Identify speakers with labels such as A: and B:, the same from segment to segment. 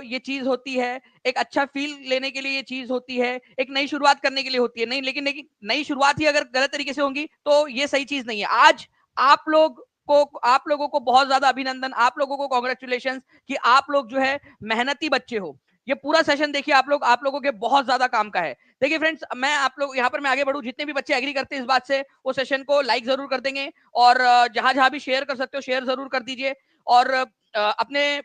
A: ये चीज होती है, एक अच्छा फील लेने के लिए ये चीज होती है, एक नई शुरुआत करने के लिए होती है, नहीं लेकिन नई शुरुआत ही अगर गलत तरीके से होंगी तो ये सही चीज नहीं है। आज आप लोगों को बहुत ज्यादा अभिनंदन, आप लोगों को कॉन्ग्रेचुलेशन कि आप लोग जो है मेहनती बच्चे हो। ये पूरा सेशन देखिए आप लोगों के बहुत ज्यादा काम का है। देखिए फ्रेंड्स, मैं आप लोग यहाँ पर मैं आगे बढ़ूं, जितने भी बच्चे एग्री करते हैं इस बात से वो सेशन को लाइक जरूर कर देंगे, और जहां जहां भी शेयर कर सकते हो शेयर जरूर कर दीजिए, और अपने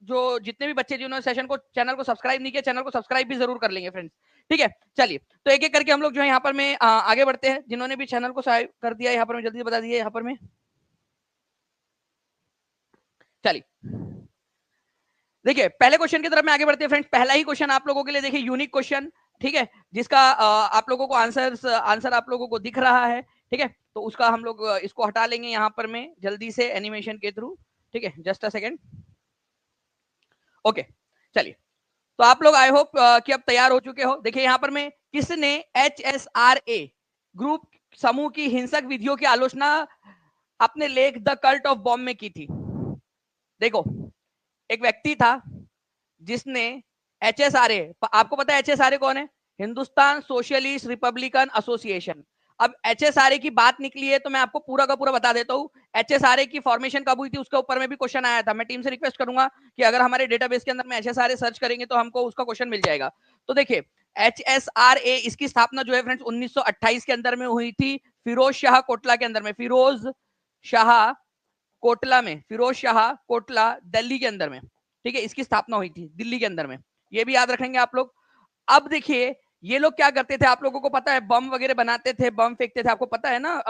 A: जो जितने भी बच्चे जिन्होंने सेशन को चैनल को सब्सक्राइब नहीं किया चैनल को सब्सक्राइब भी जरूर कर लेंगे फ्रेंड्स। ठीक है, चलिए तो एक एक करके हम लोग जो है यहाँ पर में आगे बढ़ते हैं। जिन्होंने भी चैनल को सब्सक्राइब कर दिया यहाँ पर में जल्दी बता दीजिए यहाँ पर में। चलिए देखिए पहले क्वेश्चन की तरफ में आगे बढ़ते हैं फ्रेंड्स। पहला ही क्वेश्चन आप लोगों के लिए देखिए यूनिक क्वेश्चन, ठीक है, जिसका आप लोगों को आंसर आप लोगों को दिख रहा है। ठीक है, तो उसका हम लोग इसको हटा लेंगे यहाँ पर में जल्दी से एनिमेशन के थ्रू। ठीक है, जस्ट अ सेकेंड। ओके, चलिए तो आप लोग आई होप कि अब तैयार हो चुके हो। देखिए यहाँ पर में किसने HSRA ग्रुप समूह की हिंसक विधियों की आलोचना अपने लेख द कल्ट ऑफ बॉम्ब में की थी। देखो एक व्यक्ति था जिसने HSRA, आपको पता है HSRA कौन है? Hindustan socialist Republican association. अब HSRA की बात निकली है तो मैं आपको पूरा का पूरा बता देता हूँ। HSRA की फॉर्मेशन कब हुई थी उसके ऊपर में भी क्वेश्चन आया था। मैं टीम से रिक्वेस्ट करूंगा कि अगर हमारे डेटाबेस के अंदर में HSRA सर्च करेंगे तो हमको उसका क्वेश्चन मिल जाएगा। तो देखिए HSRA इसकी स्थापना जो है फ्रेंड्स 1928 के अंदर में हुई थी, फिरोज शाह कोटला के अंदर में, फिरोज शाह कोटला दिल्ली के अंदर में। ठीक है, इसकी स्थापना हुई थी दिल्ली के अंदर में, ये भी याद रखेंगे आप लोग। अब देखिए ये लोग क्या करते थे, आप लोगों को पता है, बम वगैरह बनाते थे, बम फेंकते थे, आपको पता है ना।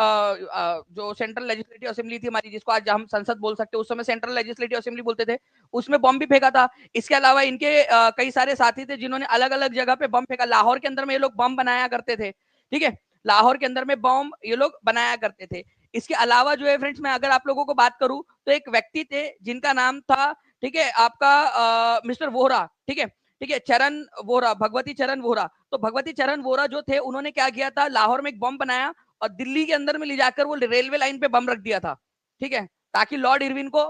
A: जो सेंट्रल लेजिस्लेटिव असेंबली थी हमारी, जिसको आज हम संसद बोल सकते हैं, उस समय सेंट्रल लेजिस्लेटिव असेंबली बोलते थे, उसमें बम भी फेंका था। इसके अलावा इनके कई सारे साथी थे जिन्होंने अलग अलग जगह पे बम फेंका। लाहौर के अंदर में ये लोग बम बनाया करते थे। ठीक है, लाहौर के अंदर में बम ये लोग बनाया करते थे। इसके अलावा जो है फ्रेंड्स, मैं अगर आप लोगों को बात करूं तो एक व्यक्ति थे जिनका नाम था, ठीक है, आपका मिस्टर वोहरा। ठीक है, ठीक है, चरण वोहरा, भगवती चरण वोहरा। तो भगवती चरण वोहरा जो थे उन्होंने क्या किया था, लाहौर में एक बम बनाया और दिल्ली के अंदर में ले जाकर वो रेलवे लाइन पे बम रख दिया था। ठीक है, ताकि लॉर्ड इरविन को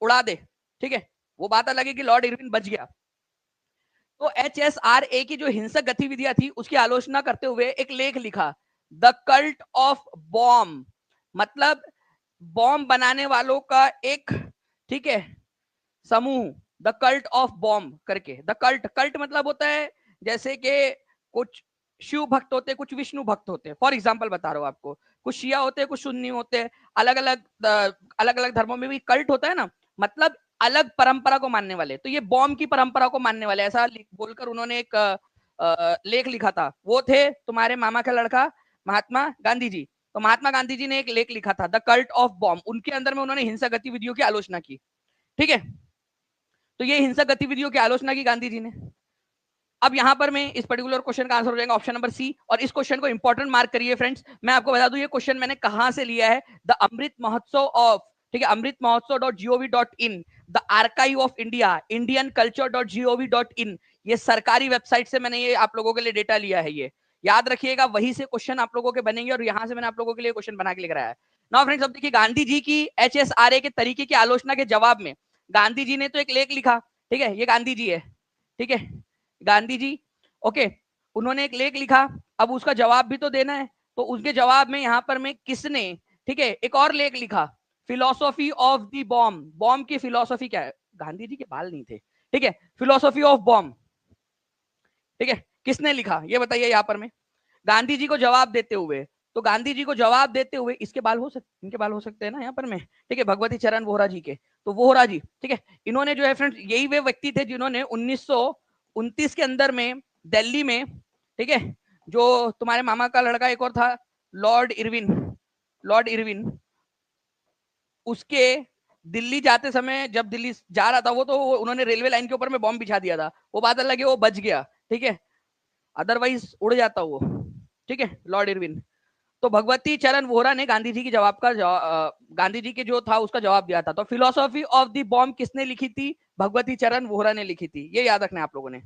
A: उड़ा दे। ठीक है, वो बात अलग है कि लॉर्ड इरविन बच गया। तो HSRA की जो हिंसक गतिविधियां थी उसकी आलोचना करते हुए एक लेख लिखा, द कल्ट ऑफ बॉम्ब, मतलब बॉम्ब बनाने वालों का एक, ठीक है, समूह, द कल्ट ऑफ बॉम्ब करके। द कल्ट, कल्ट मतलब होता है जैसे कि कुछ शिव भक्त होते, कुछ विष्णु भक्त होते हैं। फॉर एग्जाम्पल बता रहा हूं आपको, कुछ शिया होते हैं, कुछ सुन्नी होते हैं, अलग अलग धर्मों में भी कल्ट होता है ना, मतलब अलग परंपरा को मानने वाले। तो ये बॉम्ब की परंपरा को मानने वाले, ऐसा बोलकर उन्होंने एक लेख लिखा था। वो थे तुम्हारे मामा का लड़का महात्मा गांधी जी। तो महात्मा गांधी जी ने एक लेख लिखा था, द कल्ट ऑफ बॉम्ब। उनके अंदर में उन्होंने हिंसक गतिविधियों की आलोचना की। ठीक है, तो ये हिंसक गतिविधियों की आलोचना की गांधी जी ने। अब यहां पर मैं इस पर्टिकुलर क्वेश्चन का आंसर हो जाएगा ऑप्शन नंबर सी, और इस क्वेश्चन को इंपॉर्टेंट मार्क करिए फ्रेंड्स। मैं आपको बता दूं ये क्वेश्चन मैंने कहां से लिया है, द अमृत महोत्सव ऑफ, ठीक है, अमृत महोत्सव.gov.in, the archive of India, Indian कल्चर.gov.in, ये सरकारी वेबसाइट से मैंने ये आप लोगों के लिए डेटा लिया है। ये याद रखिएगा, वहीं से क्वेश्चन आप लोगों के बनेंगे, और यहां से मैंने आप लोगों के लिए क्वेश्चन बना के लेकर आया है। नाउ फ्रेंड्स, अब देखिए गांधी जी की HSRA के तरीके की आलोचना के जवाब में गांधी जी ने तो एक लेख लिखा। ठीक है, ये गांधी जी है, ठीक है, गांधी जी, ओके, उन्होंने एक लेख लिखा। अब उसका जवाब भी तो देना है, तो उसके जवाब में यहां पर में किसने, ठीक है, एक और लेख लिखा, philosophy of the bomb. Bomb की फिलोसॉफी क्या है, गांधी जी के बाल नहीं थे, ठीक है, फिलोसॉफी ऑफ बॉम्ब, ठीक है, किसने लिखा ये बताइए। यहां पर में गांधी जी को जवाब देते हुए, तो गांधी जी को जवाब देते हुए इसके बाल हो सकते, इनके बाल हो सकते हैं ना यहाँ पर में, ठीक है, भगवती चरण वोहरा जी के। तो वोहरा जी, ठीक है, इन्होंने जो है फ्रेंड्स, यही वे व्यक्ति थे जिन्होंने 1929 के अंदर में दिल्ली में, ठीक है, जो तुम्हारे मामा का लड़का एक और था, लॉर्ड इरविन, लॉर्ड इरविन, उसके दिल्ली जाते समय, जब दिल्ली जा रहा था वो, तो उन्होंने रेलवे लाइन के ऊपर में बॉम्ब बिछा दिया था। वो बात अलग है, वो बच गया, ठीक है, अदरवाइज उड़ जाता वो, ठीक है, लॉर्ड इरविन। तो भगवती चरण वोहरा ने गांधी जी की गांधी जी के जो था उसका जवाब दिया था। तो फिलोसॉफी ऑफ द बॉम्ब किसने लिखी थी, भगवती चरण वोहरा ने लिखी थी, ये याद रखना है आप लोगों ने।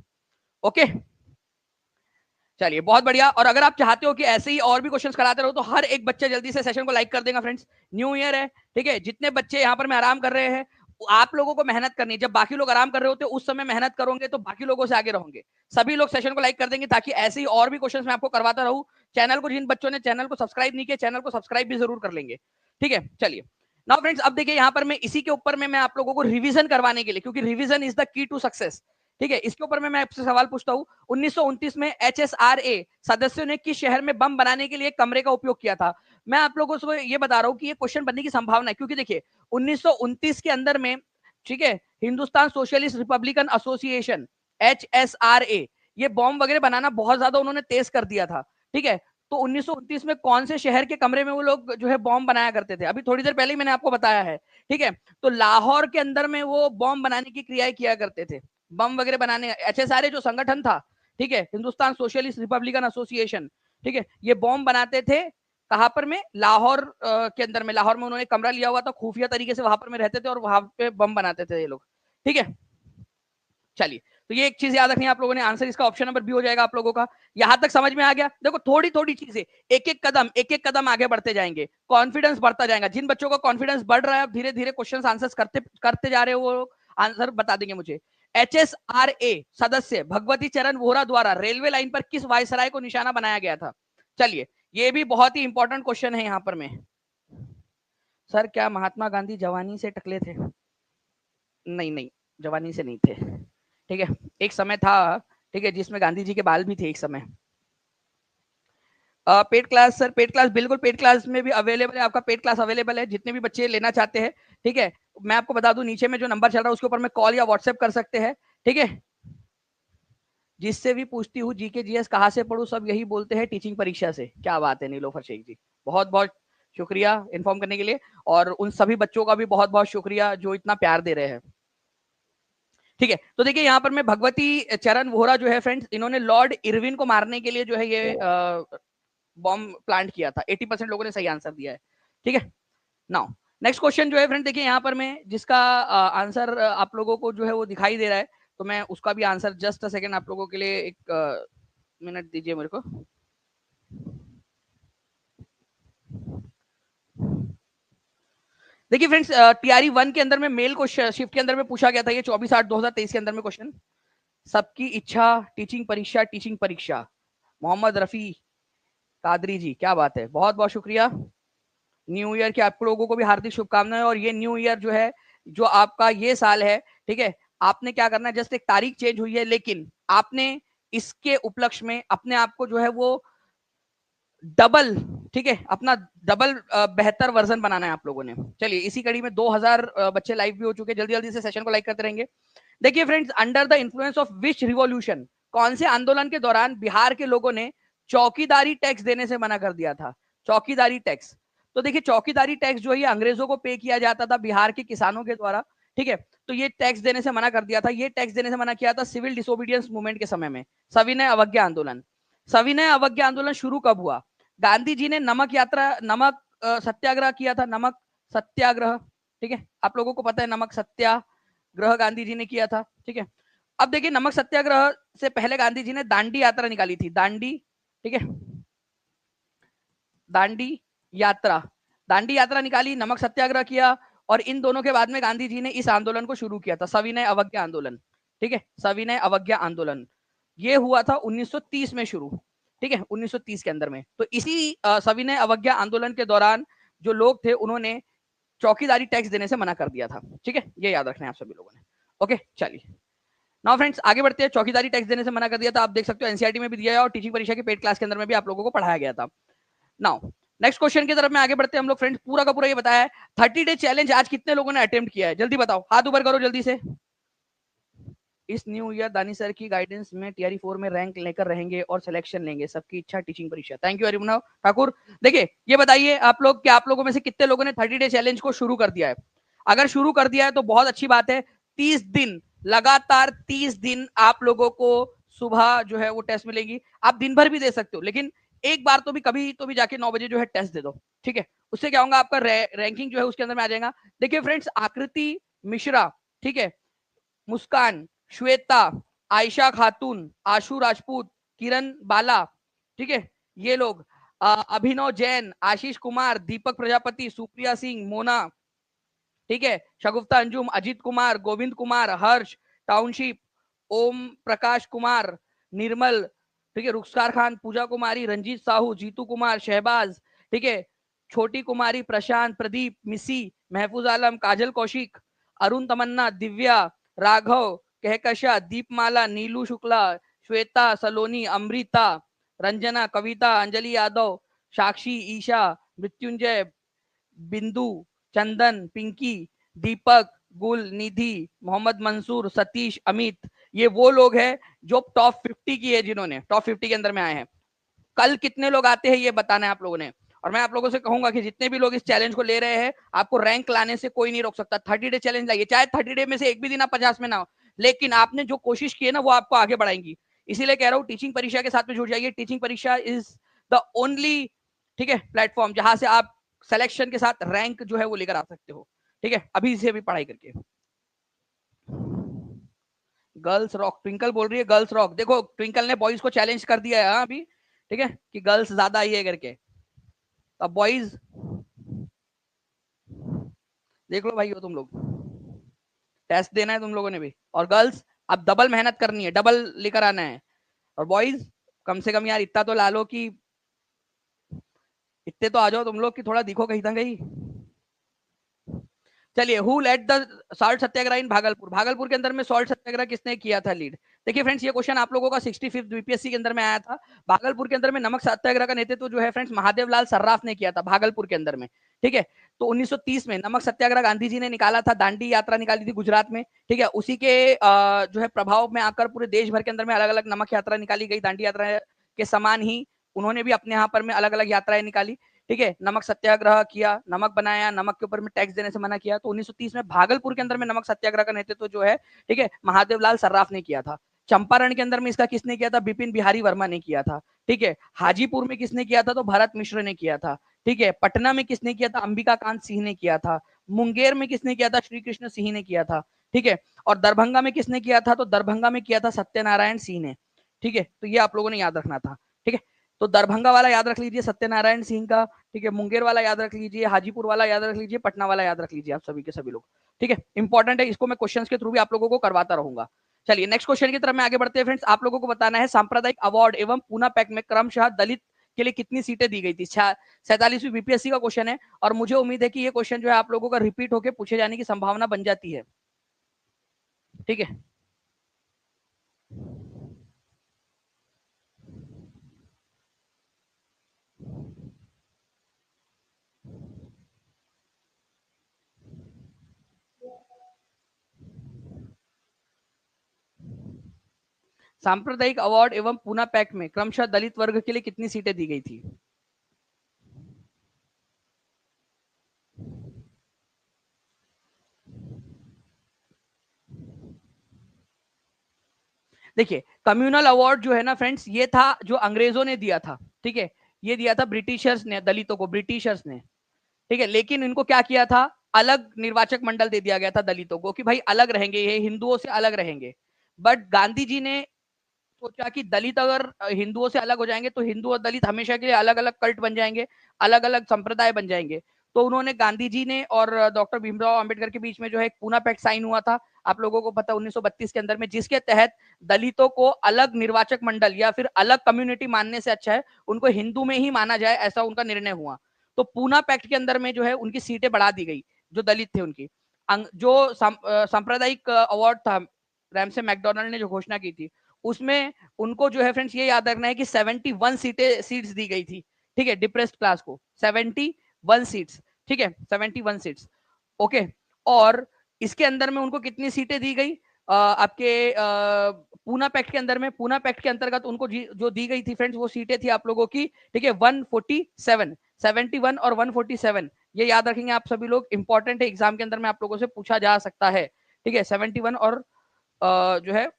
A: ओके, चलिए बहुत बढ़िया। और अगर आप चाहते हो कि ऐसे ही और भी क्वेश्चंस कराते रहो तो हर एक बच्चा जल्दी से सेशन को लाइक कर देगा फ्रेंड्स। न्यू ईयर है, ठीक है, जितने बच्चे यहाँ पर मैं आराम कर रहे हैं आप लोगों को मेहनत करनी है। जब बाकी लोग आराम कर रहे होते हैं उस समय मेहनत करोगे तो बाकी लोगों से आगे रहोगे। सभी लोग सेशन को लाइक कर देंगे ताकि ऐसे ही और भी क्वेश्चंस मैं आपको करवाता रहूं। चैनल को, जिन बच्चों ने चैनल को सब्सक्राइब नहीं किया, चैनल को सब्सक्राइब भी जरूर कर लेंगे। ठीक है, चलिए नाउ फ्रेंड्स, अब देखिए यहाँ पर मैं इसी के ऊपर में मैं आप लोगों को रिवीजन करवाने के लिए, क्योंकि revision is the key to success. ठीक है, इसके ऊपर में मैं आपसे सवाल पूछता हूँ। 1929 में HSRA सदस्यों ने किस शहर में बम बनाने के लिए कमरे का उपयोग किया था? मैं आप लोगों को ये बता रहा हूँ कि ये क्वेश्चन बनने की संभावना है, क्योंकि देखिए 1929 के अंदर में, ठीक है, Hindustan socialist Republican association HSRA, ये बॉम्ब वगैरह बनाना बहुत ज्यादा उन्होंने तेज कर दिया था। ठीक है, तो 1929 में कौन से शहर के कमरे में वो लोग जो है बॉम्ब बनाया करते थे? अभी थोड़ी देर पहले ही मैंने आपको बताया है। ठीक है, तो लाहौर के अंदर में वो बॉम्ब बनाने की क्रियाएं किया करते थे, बम वगैरह बनाने। HSRA जो संगठन था, ठीक है, हिंदुस्तान सोशलिस्ट रिपब्लिकन एसोसिएशन, ठीक है, ये बॉम्ब बनाते थे कहां पर में? लाहौर के अंदर में। लाहौर में उन्होंने कमरा लिया हुआ था, खुफिया तरीके से वहां पर में रहते थे और वहां पे बम बनाते थे ये लोग। ठीक है, चलिए, तो ये एक चीज याद रखनी है आप लोगों ने। आंसर इसका ऑप्शन नंबर बी हो जाएगा आप लोगों का। यहां तक समझ में आ गया? देखो थोड़ी थोड़ी चीजें, एक एक कदम आगे बढ़ते जाएंगे, कॉन्फिडेंस बढ़ता जाएगा। जिन बच्चों का कॉन्फिडेंस बढ़ रहा है, धीरे धीरे क्वेश्चन आंसर करते करते जा रहे हो, वो आंसर बता देंगे मुझे। HSRA सदस्य भगवती चरण वोहरा द्वारा रेलवे लाइन पर किस वायसराय को निशाना बनाया गया था? चलिए, ये भी बहुत ही इंपॉर्टेंट क्वेश्चन है यहाँ पर में। सर क्या महात्मा गांधी जवानी से टकले थे? नहीं नहीं, जवानी से नहीं थे। ठीक है, एक समय था, ठीक है, जिसमें गांधी जी के बाल भी थे एक समय। Paid class, sir paid class बिल्कुल, पेड क्लास में भी अवेलेबल है, आपका पेड क्लास अवेलेबल है, जितने भी बच्चे लेना चाहते हैं। ठीक है, मैं आपको बता दूं, नीचे में जो नंबर चल रहा है उसके ऊपर में कॉल या व्हाट्सएप कर सकते हैं। ठीक है, जिससे भी पूछती हूँ जीके जीएस कहाँ से पढ़ूं, सब यही बोलते हैं टीचिंग परीक्षा से। क्या बात है नीलोफर शेख जी, बहुत बहुत शुक्रिया इन्फॉर्म करने के लिए, और उन सभी बच्चों का भी बहुत बहुत शुक्रिया जो इतना प्यार दे रहे हैं। ठीक है, तो देखिए यहाँ पर मैं भगवती चरण वोहरा जो है फ्रेंड्स, इन्होंने लॉर्ड इरविन को मारने के लिए जो है ये बॉम्ब प्लांट किया था। 80% लोगों ने सही आंसर दिया है। ठीक है, नाउ नेक्स्ट क्वेश्चन जो है फ्रेंड, देखिए यहाँ पर मैं जिसका आंसर आप लोगों को जो है वो दिखाई दे रहा है, तो मैं उसका भी आंसर जस्ट अ सेकंड आप लोगों के लिए, एक मिनट दीजिए मेरे को। देखिए फ्रेंड्स, टीआरई 1 के अंदर में मेल को शिफ्ट के अंदर में पूछा गया था, ये 24/8/2023 के अंदर में क्वेश्चन। सबकी इच्छा टीचिंग परीक्षा, टीचिंग परीक्षा, मोहम्मद रफी कादरी जी, क्या बात है, बहुत बहुत शुक्रिया। न्यू ईयर की आप लोगों को भी हार्दिक शुभकामनाएं। और ये न्यू ईयर जो है, जो आपका ये साल है, ठीक है, आपने क्या करना है, जस्ट एक तारीख चेंज हुई है, लेकिन आपने इसके उपलक्ष्य में अपने आप को जो है वो डबल, ठीक है, अपना डबल बेहतर वर्जन बनाना है आप लोगों ने। चलिए, इसी कड़ी में 2000 बच्चे लाइव भी हो चुके हैं, जल्दी जल्दी से सेशन को लाइक करते रहेंगे। देखिए friends, under the influence of which revolution, कौन से आंदोलन के दौरान बिहार के लोगों ने चौकीदारी टैक्स देने से मना कर दिया था? चौकीदारी टैक्स, तो देखिए चौकीदारी टैक्स जो है अंग्रेजों को पे किया जाता था बिहार के किसानों के द्वारा। ठीक है, तो ये टैक्स देने से मना कर दिया था। ये टैक्स देने से मना किया था सिविल डिसोबीडियंस मूवमेंट के समय में, सविनय अवज्ञा आंदोलन। सविनय अवज्ञा आंदोलन शुरू कब हुआ? गांधी जी ने नमक यात्रा, नमक सत्याग्रह किया था, नमक सत्याग्रह। ठीक है, आप लोगों को पता है नमक सत्याग्रह गांधी जी ने किया था। ठीक है, अब देखिए नमक सत्याग्रह से पहले गांधी जी ने दांडी यात्रा निकाली थी, दांडी। ठीक है, दांडी यात्रा, दांडी यात्रा निकाली, नमक सत्याग्रह किया, और इन दोनों के बाद में गांधी जी ने इस आंदोलन को शुरू किया था, सविनय अवज्ञा आंदोलन। ठीक है, सविनय अवज्ञा आंदोलन ये हुआ था 1930 में शुरू। ठीक है, 1930 के अंदर में। तो इसी सविनय अवज्ञा आंदोलन के दौरान जो लोग थे उन्होंने चौकीदारी टैक्स देने से मना कर दिया था। ठीक है, ये याद रखना है आप सभी लोगों ने। ओके, चलिए नाउ फ्रेंड्स आगे बढ़ते हैं। चौकीदारी टैक्स देने से मना कर दिया था, आप देख सकते हो एनसीईआरटी में भी दिया है, और टीचिंग परीक्षा के पेड क्लास के अंदर में भी आप लोगों को पढ़ाया गया था। नाउ नेक्स्ट क्वेश्चन की तरफ में आगे बढ़ते हैं हम लोग फ्रेंड्स। पूरा का पूरा ये बताया है 30 डे चैलेंज आज कितने लोगों ने अटेम्प्ट किया है? जल्दी बताओ, हाथ ऊपर करो जल्दी से। इस न्यू ईयर दानी सर की गाइडेंस में टीआरई 4 में रैंक लेकर रहेंगे और सिलेक्शन लेंगे, सबकी इच्छा टीचिंग परीक्षा। Thank you Arimuna Thakur. देखिए ये बताइए आप लोग कि आप लोगों में से कितने लोगों ने 30 डे चैलेंज को शुरू कर दिया है? अगर शुरू कर दिया है तो बहुत अच्छी बात है। 30 दिन लगातार, 30 दिन आप लोगों को सुबह जो है वो टेस्ट मिलेगी। आप दिन भर भी दे सकते हो, लेकिन एक बार तो भी कभी तो भी जाके 9 बजे जो है टेस्ट दे दो। ठीक है, उससे क्या होगा, आपका रैंकिंग जो है उसके अंदर में आ जाएगा। देखिए फ्रेंड्स, आकृति मिश्रा, ठीक है, मुस्कान, श्वेता, आयशा खातून, आशु राजपूत, किरण बाला, ठीक है, ये लोग, अभिनव जैन, आशीष कुमार, दीपक प्रजापति, सुप्रिया सिंह, मोना, ठीक है, शगुफ्ता अंजुम, अजीत कुमार, गोविंद कुमार, हर्ष, टाउनशिप, ओम प्रकाश कुमार, निर्मल, ठीक है, रुखसार खान, पूजा कुमारी, रंजीत साहू, जीतू कुमार, शहबाज, ठीक है, छोटी कुमारी, प्रशांत, प्रदीप, मिसी, महफूज आलम, काजल कौशिक, अरुण तमन्ना, दिव्या, राघव, कहकशा, दीपमाला, नीलू शुक्ला, श्वेता, सलोनी, अमृता, रंजना, कविता, अंजलि यादव, साक्षी, ईशा, मृत्युंजय, बिंदु, चंदन, पिंकी, दीपक, गुल, निधि, मोहम्मद मंसूर, सतीश, अमित, ये वो लोग हैं जो टॉप 50 की है, जिन्होंने टॉप 50 के अंदर में आए हैं। कल कितने लोग आते हैं ये बताना है आप लोगों ने। और मैं आप लोगों से कहूंगा कि जितने भी लोग इस चैलेंज को ले रहे हैं, आपको रैंक लाने से कोई नहीं रोक सकता। 30 डे चैलेंज लाइए, चाहे 30 डे में से एक भी दिन आप 50 में ना हो, लेकिन आपने जो कोशिश की है ना, वो आपको आगे बढ़ाएंगी। इसीलिए कह रहा हूँ, टीचिंग परीक्षा के साथ में जुड़ जाइए। टीचिंग परीक्षा इज द ओनली, ठीक है, प्लेटफॉर्म जहां से आप सिलेक्शन के साथ रैंक जो है वो लेकर आ सकते हो। ठीक है, अभी से अभी पढ़ाई करके। गर्ल्स रॉक, ट्विंकल बोल रही है गर्ल्स रॉक। देखो, ट्विंकल ने बॉयज को चैलेंज कर दिया है अभी, ठीक है, कि गर्ल्स ज्यादा आई है करके। अब बॉयज देख लो भाई, हो तुम लोग, टेस्ट देना है तुम लोगों ने भी। और गर्ल्स अब डबल मेहनत करनी है, डबल लेकर आना है। और बॉयज कम से कम यार इतना तो ला लो कि इतने तो आ जाओ तुम लोग कि थोड़ा दिखो कहीं ना कहीं। चलिए, हु लेड द सॉल्ट सत्याग्रह इन भागलपुर। भागलपुर के अंदर में सॉल्ट सत्याग्रह किसने किया था लीड? देखिए फ्रेंड्स, ये क्वेश्चन आप लोगों का 65th बीपीएससी के अंदर में आया था। भागलपुर के अंदर में नमक सत्याग्रह का नेतृत्व जो है फ्रेंड्स महादेव लाल सर्राफ ने किया था भागलपुर के अंदर में। ठीक है, तो 1930 में नमक सत्याग्रह गांधी जी ने निकाला था, दांडी यात्रा निकाली थी गुजरात में। ठीक है, उसी के जो है प्रभाव में आकर पूरे देश भर के अंदर में अलग अलग नमक यात्रा निकाली गई। दांडी यात्रा के समान ही उन्होंने भी अपने यहाँ पर में अलग अलग यात्राएं निकाली। ठीक है, नमक सत्याग्रह किया, नमक बनाया, नमक के ऊपर में टैक्स देने से मना किया। तो 1930 में भागलपुर के अंदर में नमक सत्याग्रह का नेतृत्व जो है, ठीक है, महादेव लाल सर्राफ ने किया था। चंपारण के अंदर में इसका किसने किया था? बिपिन बिहारी वर्मा ने किया था। ठीक है, हाजीपुर में किसने किया था? तो भरत मिश्र ने किया था। ठीक है, पटना में किसने किया था? अंबिका कांत सिंह ने किया था। मुंगेर में किसने किया था? श्री कृष्ण सिंह ने किया था। ठीक है, और दरभंगा में किसने किया था? तो दरभंगा में किया था सत्यनारायण सिंह ने। ठीक है, तो ये आप लोगों ने याद रखना था। ठीक है, तो दरभंगा वाला याद रख लीजिए सत्यनारायण सिंह का। ठीक है, मुंगेर वाला याद रख लीजिए, हाजीपुर वाला याद रख लीजिए, पटना वाला याद रख लीजिए, आप सभी के सभी लोग। ठीक है, इंपॉर्टेंट है, इसको मैं क्वेश्चंस के थ्रू भी आप लोगों को करवाता रहूंगा। चलिए नेक्स्ट क्वेश्चन की तरफ में आगे बढ़ते हैं फ्रेंड्स। आप लोगों को बताना है सांप्रदायिक अवार्ड एवं पूना पैक में क्रमशः दलित के लिए कितनी सीटें दी गई थी। 47वीं बीपीएससी का क्वेश्चन है, और मुझे उम्मीद है कि ये क्वेश्चन जो है आप लोगों का रिपीट होकर पूछे जाने की संभावना बन जाती है। ठीक है, सांप्रदायिक अवार्ड एवं पूना पैक में क्रमशः दलित वर्ग के लिए कितनी सीटें दी गई थी? देखिए, कम्युनल अवार्ड जो है ना फ्रेंड्स, ये था जो अंग्रेजों ने दिया था। ठीक है, ये दिया था ब्रिटिशर्स ने दलितों को, ब्रिटिशर्स ने। ठीक है, लेकिन इनको क्या किया था? अलग निर्वाचक मंडल दे दिया गया था दलितों को, कि भाई अलग रहेंगे, ये हिंदुओं से अलग रहेंगे। बट गांधी जी ने सोचा कि दलित अगर हिंदुओं से अलग हो जाएंगे तो हिंदू और दलित हमेशा के लिए अलग अलग कल्ट बन जाएंगे, अलग अलग संप्रदाय बन जाएंगे। तो उन्होंने, गांधी जी ने और डॉक्टर भीमराव अंबेडकर के बीच में जो है एक पूना पैक्ट साइन हुआ था, आप लोगों को पता, 1932 के अंदर में, जिसके तहत दलितों को अलग निर्वाचक मंडल या फिर अलग कम्युनिटी मानने से अच्छा है उनको हिंदू में ही माना जाए, ऐसा उनका निर्णय हुआ। तो पूना पैक्ट के अंदर में जो है उनकी सीटें बढ़ा दी गई, जो दलित थे उनकी। जो सांप्रदायिक अवार्ड था, रैमसे मैकडोनल्ड ने जो घोषणा की थी, उसमें उनको जो है फ्रेंड्स ये याद रखना है कि 71 सीट्स दी गई थी। ठीक है, डिप्रेस्ड क्लास को 71 सीट्स। ठीक है, 71 सीट्स। ओके, और इसके अंदर में उनको कितनी सीटें दी गई? आपके पूना पैक्ट के अंदर में, पूना पैक्ट के अंतर्गत उनको जो दी गई थी फ्रेंड्स, वो सीटें थी आप लोगों की, ठीक है, 147, 71 और 147। ये याद रखेंगे आप सभी लोग, इंपॉर्टेंट है, एग्जाम के अंदर में आप लोगों से पूछा जा सकता है। ठीक है, 71 और जो है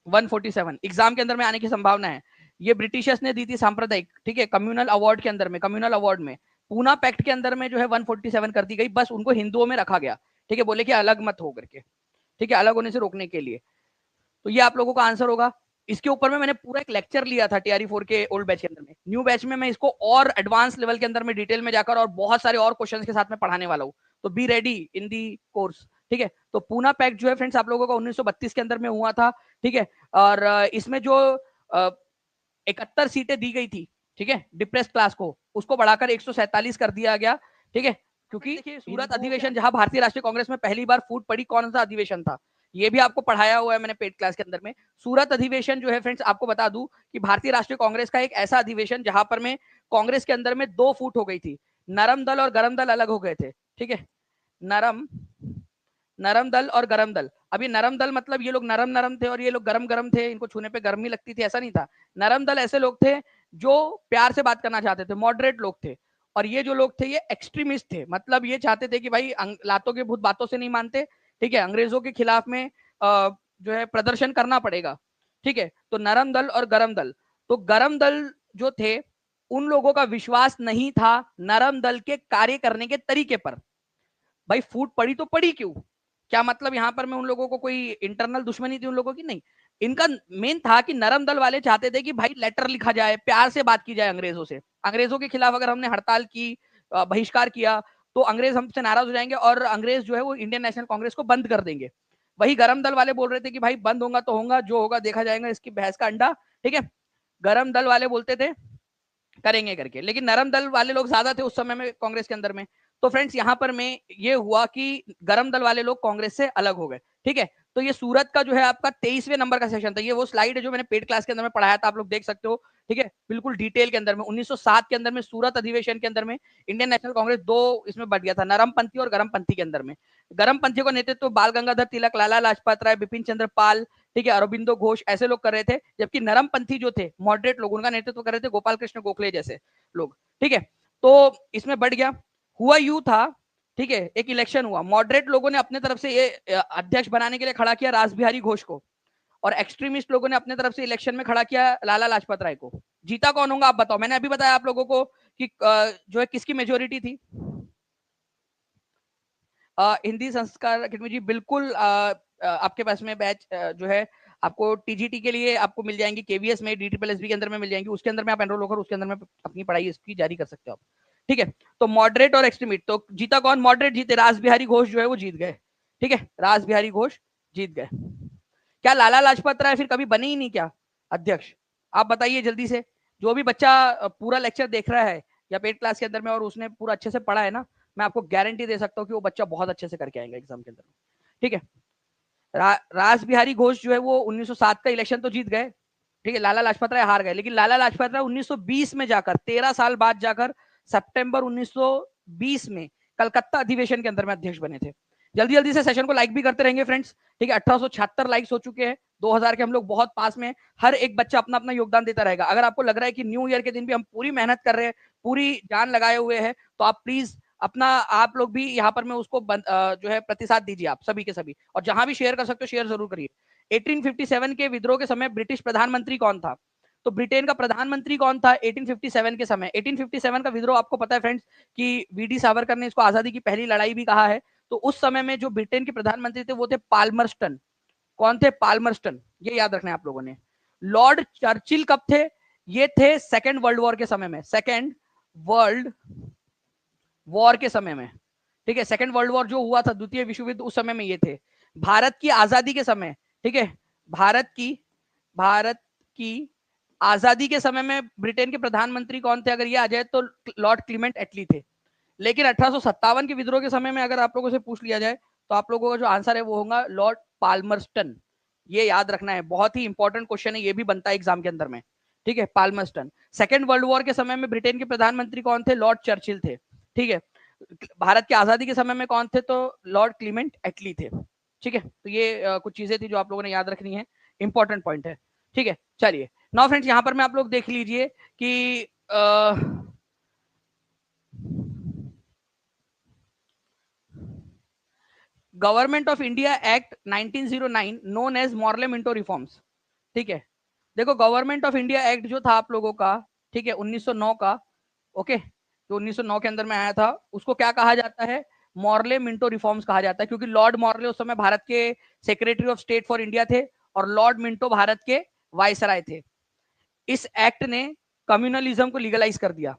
A: 147 एग्जाम के अंदर में आने की संभावना है। ये ब्रिटिशर्स ने दी थी सांप्रदायिक, ठीक है, कम्युनल अवार्ड के अंदर में, कम्युनल अवार्ड में। पूना पैक्ट के अंदर में जो है 147 कर दी गई, बस उनको हिंदुओं में रखा गया। ठीक है, बोले कि अलग मत हो करके, ठीक है, अलग होने से रोकने के लिए। तो ये आप लोगों का आंसर होगा। इसके ऊपर में मैंने पूरा एक लेक्चर लिया था TRE4 के ओल्ड बैच के अंदर में। न्यू बैच में मैं इसको और एडवांस लेवल के अंदर में डिटेल में जाकर और बहुत सारे और क्वेश्चंस के साथ में पढ़ाने वाला हूँ, तो be ready in the course. ठीक है, तो पूना पैक्ट जो है फ्रेंड्स आप लोगों का 1932 के अंदर में हुआ था। ठीक है, और इसमें जो 71 सीटें दी गई थी, ठीक है, डिप्रेस क्लास को, उसको बढ़ाकर 147 कर दिया गया। ठीक है, क्योंकि देखिए सूरत अधिवेशन जहां भारतीय राष्ट्रीय कांग्रेस में पहली बार फूट पड़ी, कौन सा अधिवेशन था, ये भी आपको पढ़ाया हुआ है मैंने पेड क्लास के अंदर में। सूरत अधिवेशन जो है फ्रेंड्स आपको बता दूं कि भारतीय राष्ट्रीय कांग्रेस का एक ऐसा अधिवेशन जहां पर में कांग्रेस के अंदर में 2 फूट हो गई थी, नरम दल और गरम दल अलग हो गए थे। ठीक है, नरम नरम दल और गरम दल। अब ये नरम दल मतलब ये लोग नरम नरम थे और ये लोग गरम गरम थे, इनको छूने पे गर्मी लगती थी, ऐसा नहीं था। नरम दल ऐसे लोग थे जो प्यार से बात करना चाहते थे, मॉडरेट लोग थे। और ये जो लोग थे ये एक्सट्रीमिस्ट थे, मतलब ये चाहते थे कि भाई लातों के भूत बातों से नहीं मानते। ठीक है, अंग्रेजों के खिलाफ में जो है प्रदर्शन करना पड़ेगा। ठीक है, तो नरम दल और गरम दल। तो गरम दल जो थे उन लोगों का विश्वास नहीं था नरम दल के कार्य करने के तरीके पर। भाई फूट पड़ी तो पड़ी क्यों, क्या मतलब यहां पर मैं उन लोगों को कोई इंटरनल दुश्मनी थी उन लोगों की, नहीं। इनका मेन था कि नरम दल वाले चाहते थे कि भाई लेटर लिखा जाए, प्यार से बात की जाए अंग्रेजों से। अंग्रेजों के खिलाफ अगर हमने हड़ताल की, बहिष्कार किया, तो अंग्रेज हमसे नाराज हो जाएंगे और अंग्रेज जो है वो इंडियन नेशनल कांग्रेस को बंद कर देंगे। वही गरम दल वाले बोल रहे थे कि भाई बंद होगा तो होगा, जो होगा देखा जाएगा, इसकी भैंस का अंडा। ठीक है, गरम दल वाले बोलते थे करेंगे करके, लेकिन नरम दल वाले लोग ज्यादा थे उस समय में कांग्रेस के अंदर में। तो फ्रेंड्स यहां पर में ये हुआ कि गरम दल वाले लोग कांग्रेस से अलग हो गए। ठीक है, तो ये सूरत का जो है आपका 23वें नंबर का सेशन था, ये वो स्लाइड है जो मैंने पेड क्लास के अंदर में पढ़ाया था, आप लोग देख सकते हो। ठीक है, बिल्कुल डिटेल के अंदर में 1907 के अंदर में सूरत अधिवेशन के अंदर में इंडियन नेशनल कांग्रेस 2 इसमें बढ़ गया था, नरमपंथी और गरमपंथी के अंदर में। गरमपंथी को नेतृत्व बाल गंगाधर तिलक, लाला लाजपत राय, बिपिन चंद्र पाल, ठीक है, अरबिंदो घोष, ऐसे लोग कर रहे थे। जबकि नरमपंथी जो थे मॉडरेट लोग, उनका नेतृत्व कर रहे थे गोपाल कृष्ण गोखले जैसे लोग। ठीक है, तो इसमें बढ़ गया, हुआ यू था। ठीक है, एक इलेक्शन हुआ, मॉडरेट लोगों ने अपने तरफ से ये अध्यक्ष बनाने के लिए खड़ा किया रासबिहारी घोष को, और एक्सट्रीमिस्ट लोगों ने अपने तरफ से इलेक्शन में खड़ा किया लाला लाजपत राय को। जीता कौन होगा आप बताओ, मैंने अभी बताया आप लोगों को कि जो है किसकी मेजोरिटी थी। हिंदी संस्कार अकेडमी जी, बिल्कुल आपके पास में बैच जो है आपको टीजीटी के लिए आपको मिल जाएंगी, केवीएस में, DSSB के अंदर में मिल जाएंगी, उसके अंदर में आप एनरोल होकर उसके अंदर में अपनी पढ़ाई इसकी जारी कर सकते हो आप। ठीक है, तो मॉडरेट और एक्सट्रीमिस्ट, तो जीता कौन, मॉडरेट जीते, रासबिहारी घोष जो है वो जीत गए। ठीक है, रासबिहारी घोष जीत गए। क्या लाला लाजपत राय फिर कभी बने ही नहीं क्या अध्यक्ष, आप बताइए जल्दी से। जो भी बच्चा पूरा लेक्चर देख रहा है या पेड क्लास के अंदर में और उसने पूरा अच्छे से पढ़ा है ना, मैं आपको गारंटी दे सकता हूँ कि वो बच्चा बहुत अच्छे से करके आएगा एग्जाम के अंदर। ठीक है, रासबिहारी घोष जो है वो 1907 का इलेक्शन तो जीत गए। ठीक है, लाला लाजपत राय हार गए, लेकिन लाला लाजपत राय 1920 में जाकर, 13 साल बाद जाकर, सितंबर 1920 में कलकत्ता अधिवेशन के अंदर में अध्यक्ष बने थे। जल्दी जल्दी से सेशन को लाइक भी करते रहेंगे फ्रेंड्स। ठीक है, 1876 लाइक्स हो चुके हैं, 2000 के हम लोग बहुत पास में। हर एक बच्चा अपना अपना योगदान देता रहेगा। अगर आपको लग रहा है कि न्यू ईयर के दिन भी हम पूरी मेहनत कर रहे हैं, पूरी जान लगाए हुए हैं, तो आप प्लीज अपना, आप लोग भी यहाँ पर मैं उसको जो है प्रतिसाद दीजिए, आप सभी के सभी, और जहां भी शेयर कर सकते हो शेयर जरूर करिए। 1857 के विद्रोह के समय ब्रिटिश प्रधानमंत्री कौन था, तो ब्रिटेन का प्रधानमंत्री कौन था 1857 के समय। 1857 का विद्रोह आपको पता है फ्रेंड्स कि वीडी सावरकर ने इसको आजादी की पहली लड़ाई भी कहा है। तो उस समय में जो ब्रिटेन के प्रधानमंत्री थे वो थे पाल्मरस्टन। कौन थे, पाल्मरस्टन, ये याद रखना है आप लोगों ने। लॉर्ड चर्चिल कब थे, ये थे सेकेंड वर्ल्ड वॉर के समय में, सेकेंड वर्ल्ड वॉर के समय में। ठीक है, सेकेंड वर्ल्ड वॉर जो हुआ था, द्वितीय विश्व युद्ध, उस समय में ये थे। भारत की आजादी के समय, ठीक है, भारत की आजादी के समय में ब्रिटेन के प्रधानमंत्री कौन थे, अगर ये आ जाए तो लॉर्ड क्लीमेंट एटली थे। लेकिन 1857 के विद्रोह के समय में अगर आप लोगों से पूछ लिया जाए तो आप लोगों का जो आंसर है वो होगा लॉर्ड पाल्मरस्टन। ये याद रखना है, बहुत ही इंपॉर्टेंट क्वेश्चन है, ये भी बनता है एग्जाम के अंदर में। ठीक है, पाल्मरस्टन। सेकेंड वर्ल्ड वॉर के समय में ब्रिटेन के प्रधानमंत्री कौन थे, लॉर्ड चर्चिल थे। ठीक है, भारत की आजादी के समय में कौन थे, तो लॉर्ड क्लीमेंट एटली थे। ठीक है, तो ये कुछ चीजें थी जो आप लोगों ने याद रखनी है, इंपॉर्टेंट पॉइंट है। ठीक है, चलिए नाउ फ्रेंड्स यहां पर मैं आप लोग देख लीजिए कि government of India act 1909 known as Morley Minto reforms. ठीक है, देखो गवर्नमेंट ऑफ इंडिया एक्ट जो था आप लोगों का, ठीक है, 1909 का, ओके, जो 1909 के अंदर में आया था, उसको क्या कहा जाता है, मॉर्ले मिंटो रिफॉर्म्स कहा जाता है, क्योंकि लॉर्ड मॉर्ले उस समय भारत के secretary of state for India थे और लॉर्ड मिंटो भारत के वायसराय थे। इस एक्ट ने कम्युनलिज्म को लीगलाइज कर दिया।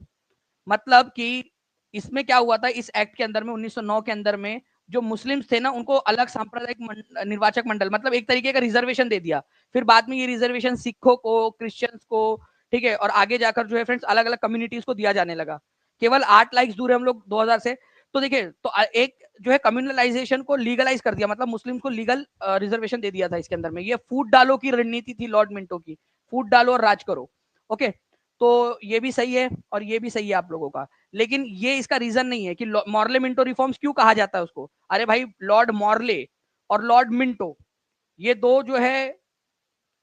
A: मतलब कि इसमें क्या हुआ था, इस एक्ट के अंदर में 1909 के अंदर में जो मुस्लिम्स थे ना, उनको अलग सांप्रदायिक निर्वाचक मंडल, मतलब एक तरीके का रिजर्वेशन दे दिया। फिर बाद में ये रिजर्वेशन सिखों को, क्रिश्चियंस को, ठीक है, और आगे जाकर जो है फ्रेंड्स अलग अलग कम्युनिटीज को दिया जाने लगा। केवल 8 लाइक्स दूर है हम लोग 2000 से। तो देखिए, तो एक जो है कम्युनलाइजेशन को लीगलाइज कर दिया, मतलब मुस्लिम को लीगल रिजर्वेशन दे दिया था इसके अंदर में। ये फूट डालो की रणनीति थी लॉर्ड मिंटो की, फूट डालो और राज करो। ओके, तो ये भी सही है और ये भी सही है आप लोगों का। लेकिन ये इसका रीजन नहीं है कि मॉर्ले मिंटो रिफॉर्म्स क्यों कहा जाता है उसको। अरे भाई, लॉर्ड मॉर्ले और लॉर्ड मिंटो, ये दो जो है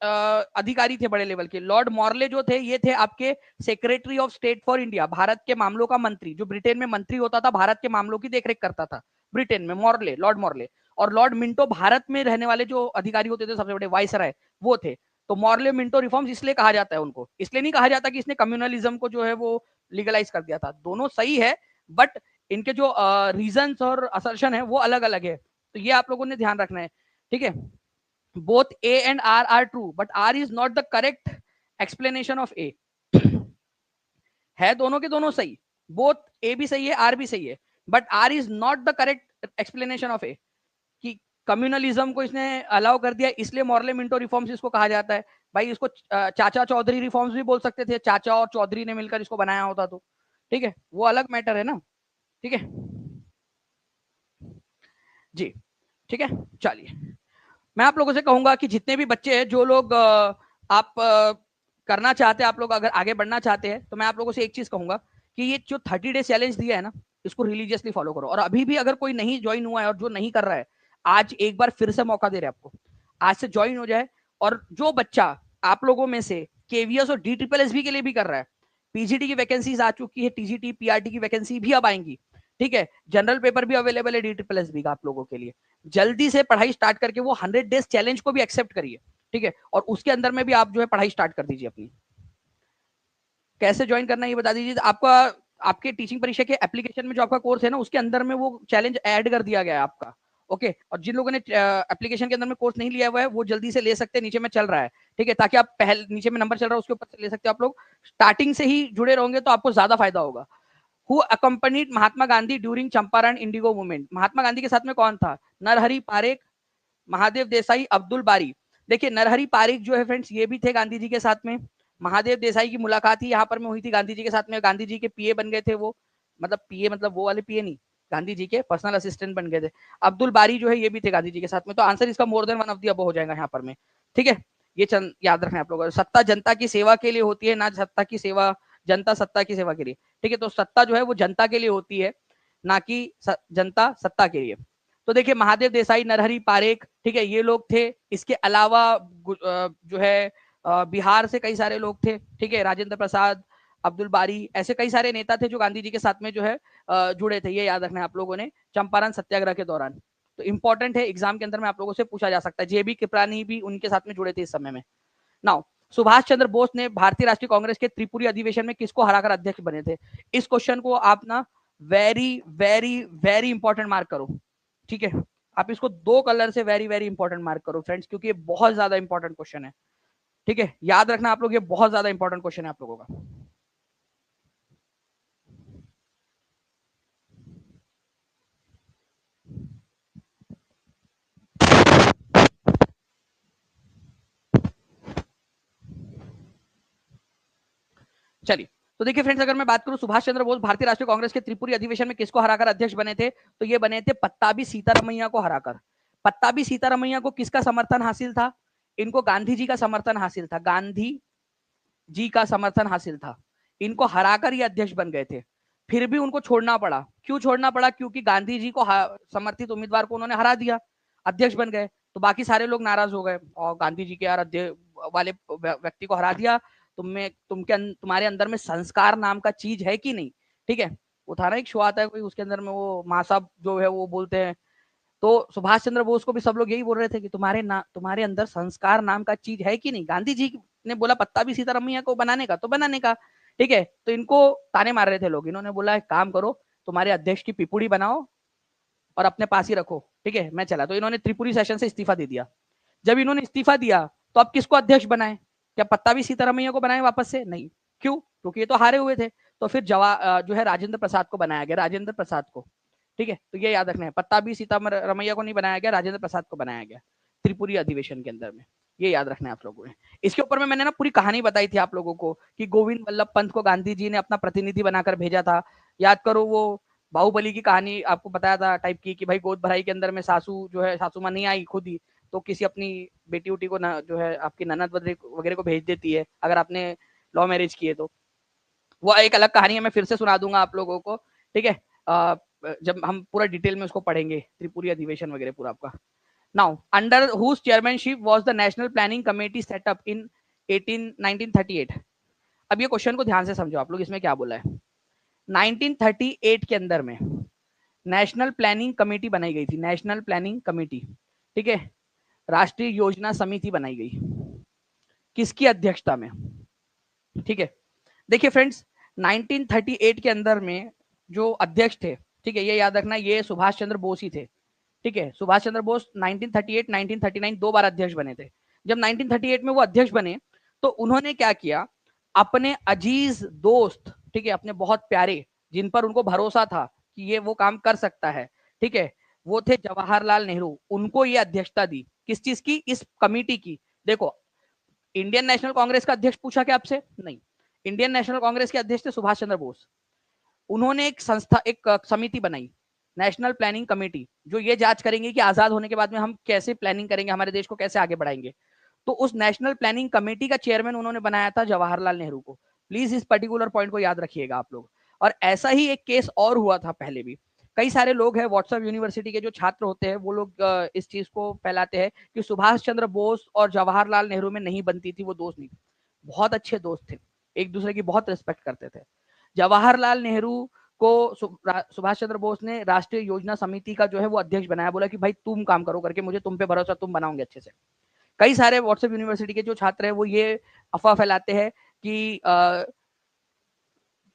A: अधिकारी थे बड़े लेवल के। लॉर्ड मॉर्ले जो थे, ये थे आपके secretary of state for India, Bharat के मामलों का मंत्री। जो ब्रिटेन में मंत्री होता था, भारत के मामलों की देखरेख करता था ब्रिटेन में, मॉर्ले, लॉर्ड मॉर्ले। और लॉर्ड मिंटो भारत में रहने वाले जो अधिकारी होते थे, सबसे बड़े वाइसराय, वो थे। तो मॉर्ले मिंटो रिफॉर्म्स इसलिए कहा जाता है उनको, इसलिए नहीं कहा जाता कि इसने कम्युनलिज्म को जो है वो लीगलाइज कर दिया था। दोनों सही है, बट इनके जो रीजंस और असर्शन है वो अलग अलग है। तो ये आप लोगों ने ध्यान रखना है, ठीक है। both A and R are true, but R is not the correct explanation of A. है दोनों के दोनों सही, बोथ A भी सही है, R भी सही है, but R is not the correct explanation of A. कि कम्युनलिज्म को इसने अलाउ कर दिया, इसलिए मॉर्ले मिंटो रिफॉर्म्स इसको कहा जाता है। भाई, इसको चाचा चौधरी रिफॉर्म्स भी बोल सकते थे, चाचा और चौधरी ने मिलकर इसको बनाया होता तो, ठीक है, वो अलग मैटर है ना, ठीक है जी, ठीक है। चलिए, मैं आप लोगों से कहूंगा कि जितने भी बच्चे हैं, जो लोग आप करना चाहते हैं, आप लोग अगर आगे बढ़ना चाहते हैं, तो मैं आप लोगों से एक चीज कहूंगा कि ये जो 30 डे चैलेंज दिया है ना, इसको रिलीजियसली फॉलो करो। और अभी भी अगर कोई नहीं ज्वाइन हुआ है और जो नहीं कर रहा है, आज एक बार फिर से मौका दे रहे हैं आपको, आज से ज्वाइन हो जाए। और जो बच्चा आप लोगों में से केवीएस और DSSS के लिए भी कर रहा है, पीजीटी की वैकेंसीज आ चुकी है, टीजीटी पीआरटी की वैकेंसी भी अब आएंगी, ठीक है। जनरल पेपर भी अवेलेबल है DSSS भी का आप लोगों के लिए। जल्दी से पढ़ाई स्टार्ट करके वो 100 डेज चैलेंज को भी एक्सेप्ट करिए, ठीक है। और उसके अंदर में भी आप जो है पढ़ाई स्टार्ट कर दीजिए अपनी। कैसे ज्वाइन करना है ये बता दीजिए। आपका आपके टीचिंग परीक्षा के एप्लीकेशन में जो आपका कोर्स है ना, उसके अंदर में वो चैलेंज ऐड कर दिया गया है आपका। ओके, और जिन लोगों ने एप्लीकेशन के अंदर में कोर्स नहीं लिया हुआ है, वो जल्दी से ले सकते हैं, नीचे में चल रहा है, ठीक है, ताकि आप पहले नीचे में नंबर चल रहा है उसके ऊपर से ले सकते हो आप लोग। स्टार्टिंग से ही जुड़े रहोगे तो आपको ज्यादा फायदा होगा। Who accompanied Mahatma Gandhi during Champaran indigo movement. Mahatma Gandhi के साथ में कौन था? नरहरि पारेख, महादेव देसाई, अब्दुल बारी। देखिए, नरहरि पारेख जो है फ्रेंड्स, ये भी थे गांधी जी के साथ में। महादेव देसाई की मुलाकात ही यहाँ पर में हुई थी गांधी जी के साथ में, गांधी जी के पीए बन गए थे वो। मतलब पीए मतलब वो वाले पीए नहीं, गांधी जी के पर्सनल असिस्टेंट बन गए थे। अब्दुल बारी जो है, ये भी थे गांधी जी के साथ में। तो आंसर इसका more than one of the above हो जाएगा यहाँ पर में, ठीक है। ये याद रखना है आप लोग। सत्ता जनता की सेवा के लिए होती है, ना सत्ता की सेवा, जनता सत्ता की सेवा के लिए, ठीक है। तो सत्ता जो है वो जनता के लिए होती है, ना कि जनता सत्ता के लिए। तो देखिए, महादेव देसाई, नरहरि पारेख, ठीक है, ये लोग थे। इसके अलावा जो है बिहार से कई सारे लोग थे, ठीक है, राजेंद्र प्रसाद, अब्दुल बारी, ऐसे कई सारे नेता थे जो गांधी जी के साथ में जो है जुड़े थे। ये याद रखना है आप लोगों ने, चंपारण सत्याग्रह के दौरान। तो इंपॉर्टेंट है, एग्जाम के अंदर में आप लोगों से पूछा जा सकता है। जेबी कृपलानी भी उनके साथ में जुड़े थे इस समय में। नाउ, सुभाष चंद्र बोस ने भारतीय राष्ट्रीय कांग्रेस के त्रिपुरी अधिवेशन में किसको हराकर अध्यक्ष बने थे? इस क्वेश्चन को आप ना very very very important mark करो, ठीक है। आप इसको 2 कलर से वेरी वेरी इंपॉर्टेंट मार्क करो फ्रेंड्स, क्योंकि ये बहुत ज्यादा इंपॉर्टेंट क्वेश्चन है, ठीक है। याद रखना आप लोग, ये बहुत ज्यादा इंपॉर्टेंट क्वेश्चन है आप लोगों का। चलिए, तो देखिए फ्रेंड्स, अगर मैं बात करूं, सुभाष चंद्र बोस भारतीय राष्ट्रीय कांग्रेस के त्रिपुरी अधिवेशन में किसको हराकर अध्यक्ष बने थे? तो ये बने थे पत्ताभी सीतारमैया को हराकर। पत्ताभी सीतारमैया को किसका समर्थन हासिल था? इनको गांधी जी का समर्थन हासिल था, गांधी जी का समर्थन हासिल था। इनको हराकर ये अध्यक्ष बन गए थे। फिर भी उनको छोड़ना पड़ा। क्यों छोड़ना पड़ा? क्योंकि गांधी जी को समर्थित उम्मीदवार को उन्होंने हरा दिया, अध्यक्ष बन गए। तो बाकी सारे लोग नाराज हो गए, और गांधी जी के यार अध्यक्ष वाले व्यक्ति को हरा दिया, तुम्हारे अंदर में संस्कार नाम का चीज है कि नहीं, ठीक है। वो था ना एक शो आता है कोई, उसके अंदर में वो माँ साहब जो है वो बोलते हैं, तो सुभाष चंद्र बोस को भी सब लोग यही बोल रहे थे कि तुम्हारे अंदर संस्कार नाम का चीज है कि नहीं। गांधी जी ने बोला पत्ताभी सीतारमैया को बनाने का, तो बनाने का, ठीक है। तो इनको ताने मार रहे थे लोग, इन्होंने बोला एक काम करो, तुम्हारे अध्यक्ष की पिपुड़ी बनाओ और अपने पास ही रखो, ठीक है, मैं चला। तो इन्होंने त्रिपुरी सेशन से इस्तीफा दे दिया। जब इन्होंने इस्तीफा दिया, तो अब किसको अध्यक्ष बनाए? क्या पत्ताभी सीतारमैया को बनाया वापस से? नहीं। क्यों? क्योंकि ये तो हारे हुए थे। तो फिर जो है राजेंद्र प्रसाद को बनाया गया, राजेंद्र प्रसाद को। ठीक है, तो ये याद रखना है, पत्ताभी सीतारमैया को नहीं बनाया गया, राजेंद्र प्रसाद को बनाया गया त्रिपुरी अधिवेशन के अंदर में। ये याद रखना है आप लोगों ने। इसके ऊपर में मैंने ना पूरी कहानी बताई थी आप लोगों को कि गोविंद वल्लभ पंत को गांधी जी ने अपना प्रतिनिधि बनाकर भेजा था। याद करो वो बाहुबली की कहानी आपको बताया था टाइप की कि भाई गोद भराई के अंदर में सासू जो है, सासू माँ नहीं आई खुद ही, तो किसी अपनी बेटी उटी को ना जो है आपकी ननद वगैरह को भेज देती है अगर आपने लव मैरिज किए तो। वो एक अलग कहानी है, मैं फिर से सुना दूंगा आप लोगों को। ठीक है, जब हम पूरा डिटेल में उसको पढ़ेंगे त्रिपुरी अधिवेशन वगैरह पूरा आपका। Now under whose chairmanship was the national planning committee set up in 1938। अब ये क्वेश्चन को ध्यान से समझो आप लोग, इसमें क्या बोला है। 1938 के अंदर में नेशनल प्लानिंग कमेटी बनाई गई थी, नेशनल प्लानिंग कमेटी। ठीक है, राष्ट्रीय योजना समिति बनाई गई, किसकी अध्यक्षता में? ठीक है, देखिए फ्रेंड्स 1938 के अंदर में जो अध्यक्ष थे, ठीक है, ये याद रखना, ये सुभाष चंद्र बोस ही थे। ठीक है, सुभाष चंद्र बोस 1938 1939 दो बार अध्यक्ष बने थे। जब 1938 में वो अध्यक्ष बने तो उन्होंने क्या किया, अपने अजीज दोस्त, ठीक है, अपने बहुत प्यारे, जिन पर उनको भरोसा था कि ये वो काम कर सकता है, ठीक है, वो थे जवाहरलाल नेहरू, उनको ये अध्यक्षता दी। किस चीज की? इस कमिटी की। देखो, इंडियन नेशनल कांग्रेस का अध्यक्ष पूछा क्या आपसे? नहीं। इंडियन नेशनल कांग्रेस के अध्यक्ष थे सुभाष चंद्र बोस। उन्होंने एक संस्था, एक समिति बनाई, नेशनल प्लानिंग कमेटी, जो ये जांच करेंगे कि आजाद होने के बाद में हम कैसे प्लानिंग करेंगे, हमारे देश को कैसे आगे बढ़ाएंगे। तो उस नेशनल प्लानिंग कमेटी का चेयरमैन उन्होंने बनाया था जवाहरलाल नेहरू को। प्लीज इस पर्टिकुलर पॉइंट को याद रखिएगा आप लोग। और ऐसा ही एक केस और हुआ था पहले भी। कई सारे लोग हैं व्हाट्सएप यूनिवर्सिटी के जो छात्र होते हैं, वो लोग इस चीज को फैलाते हैं कि सुभाष चंद्र बोस और जवाहरलाल नेहरू में नहीं बनती थी, वो दोस्त नहीं, बहुत अच्छे दोस्त थे, एक दूसरे की बहुत रिस्पेक्ट करते थे। जवाहरलाल नेहरू को सुभाष चंद्र बोस ने राष्ट्रीय योजना समिति का जो है वो अध्यक्ष बनाया, बोला कि भाई तुम काम करो करके, मुझे तुम पे भरोसा, तुम बनाओगे अच्छे से। कई सारे व्हाट्सएप यूनिवर्सिटी के जो छात्र है वो ये अफवाह फैलाते हैं कि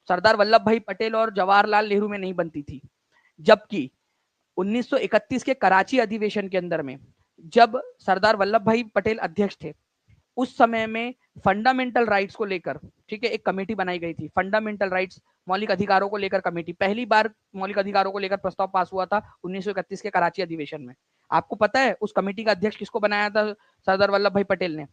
A: सरदार वल्लभ भाई पटेल और जवाहरलाल नेहरू में नहीं बनती थी, जबकि 1931 के कराची अधिवेशन के अंदर में जब सरदार वल्लभ भाई पटेल अध्यक्ष थे, उस समय में फंडामेंटल राइट्स को लेकर, ठीक है, एक कमेटी बनाई गई थी, फंडामेंटल राइट्स, मौलिक अधिकारों को लेकर कमेटी। पहली बार मौलिक अधिकारों को लेकर प्रस्ताव पास हुआ था 1931 के कराची अधिवेशन में। आपको पता है उस कमेटी का अध्यक्ष किसको बनाया था? सरदार वल्लभ भाई पटेल ने।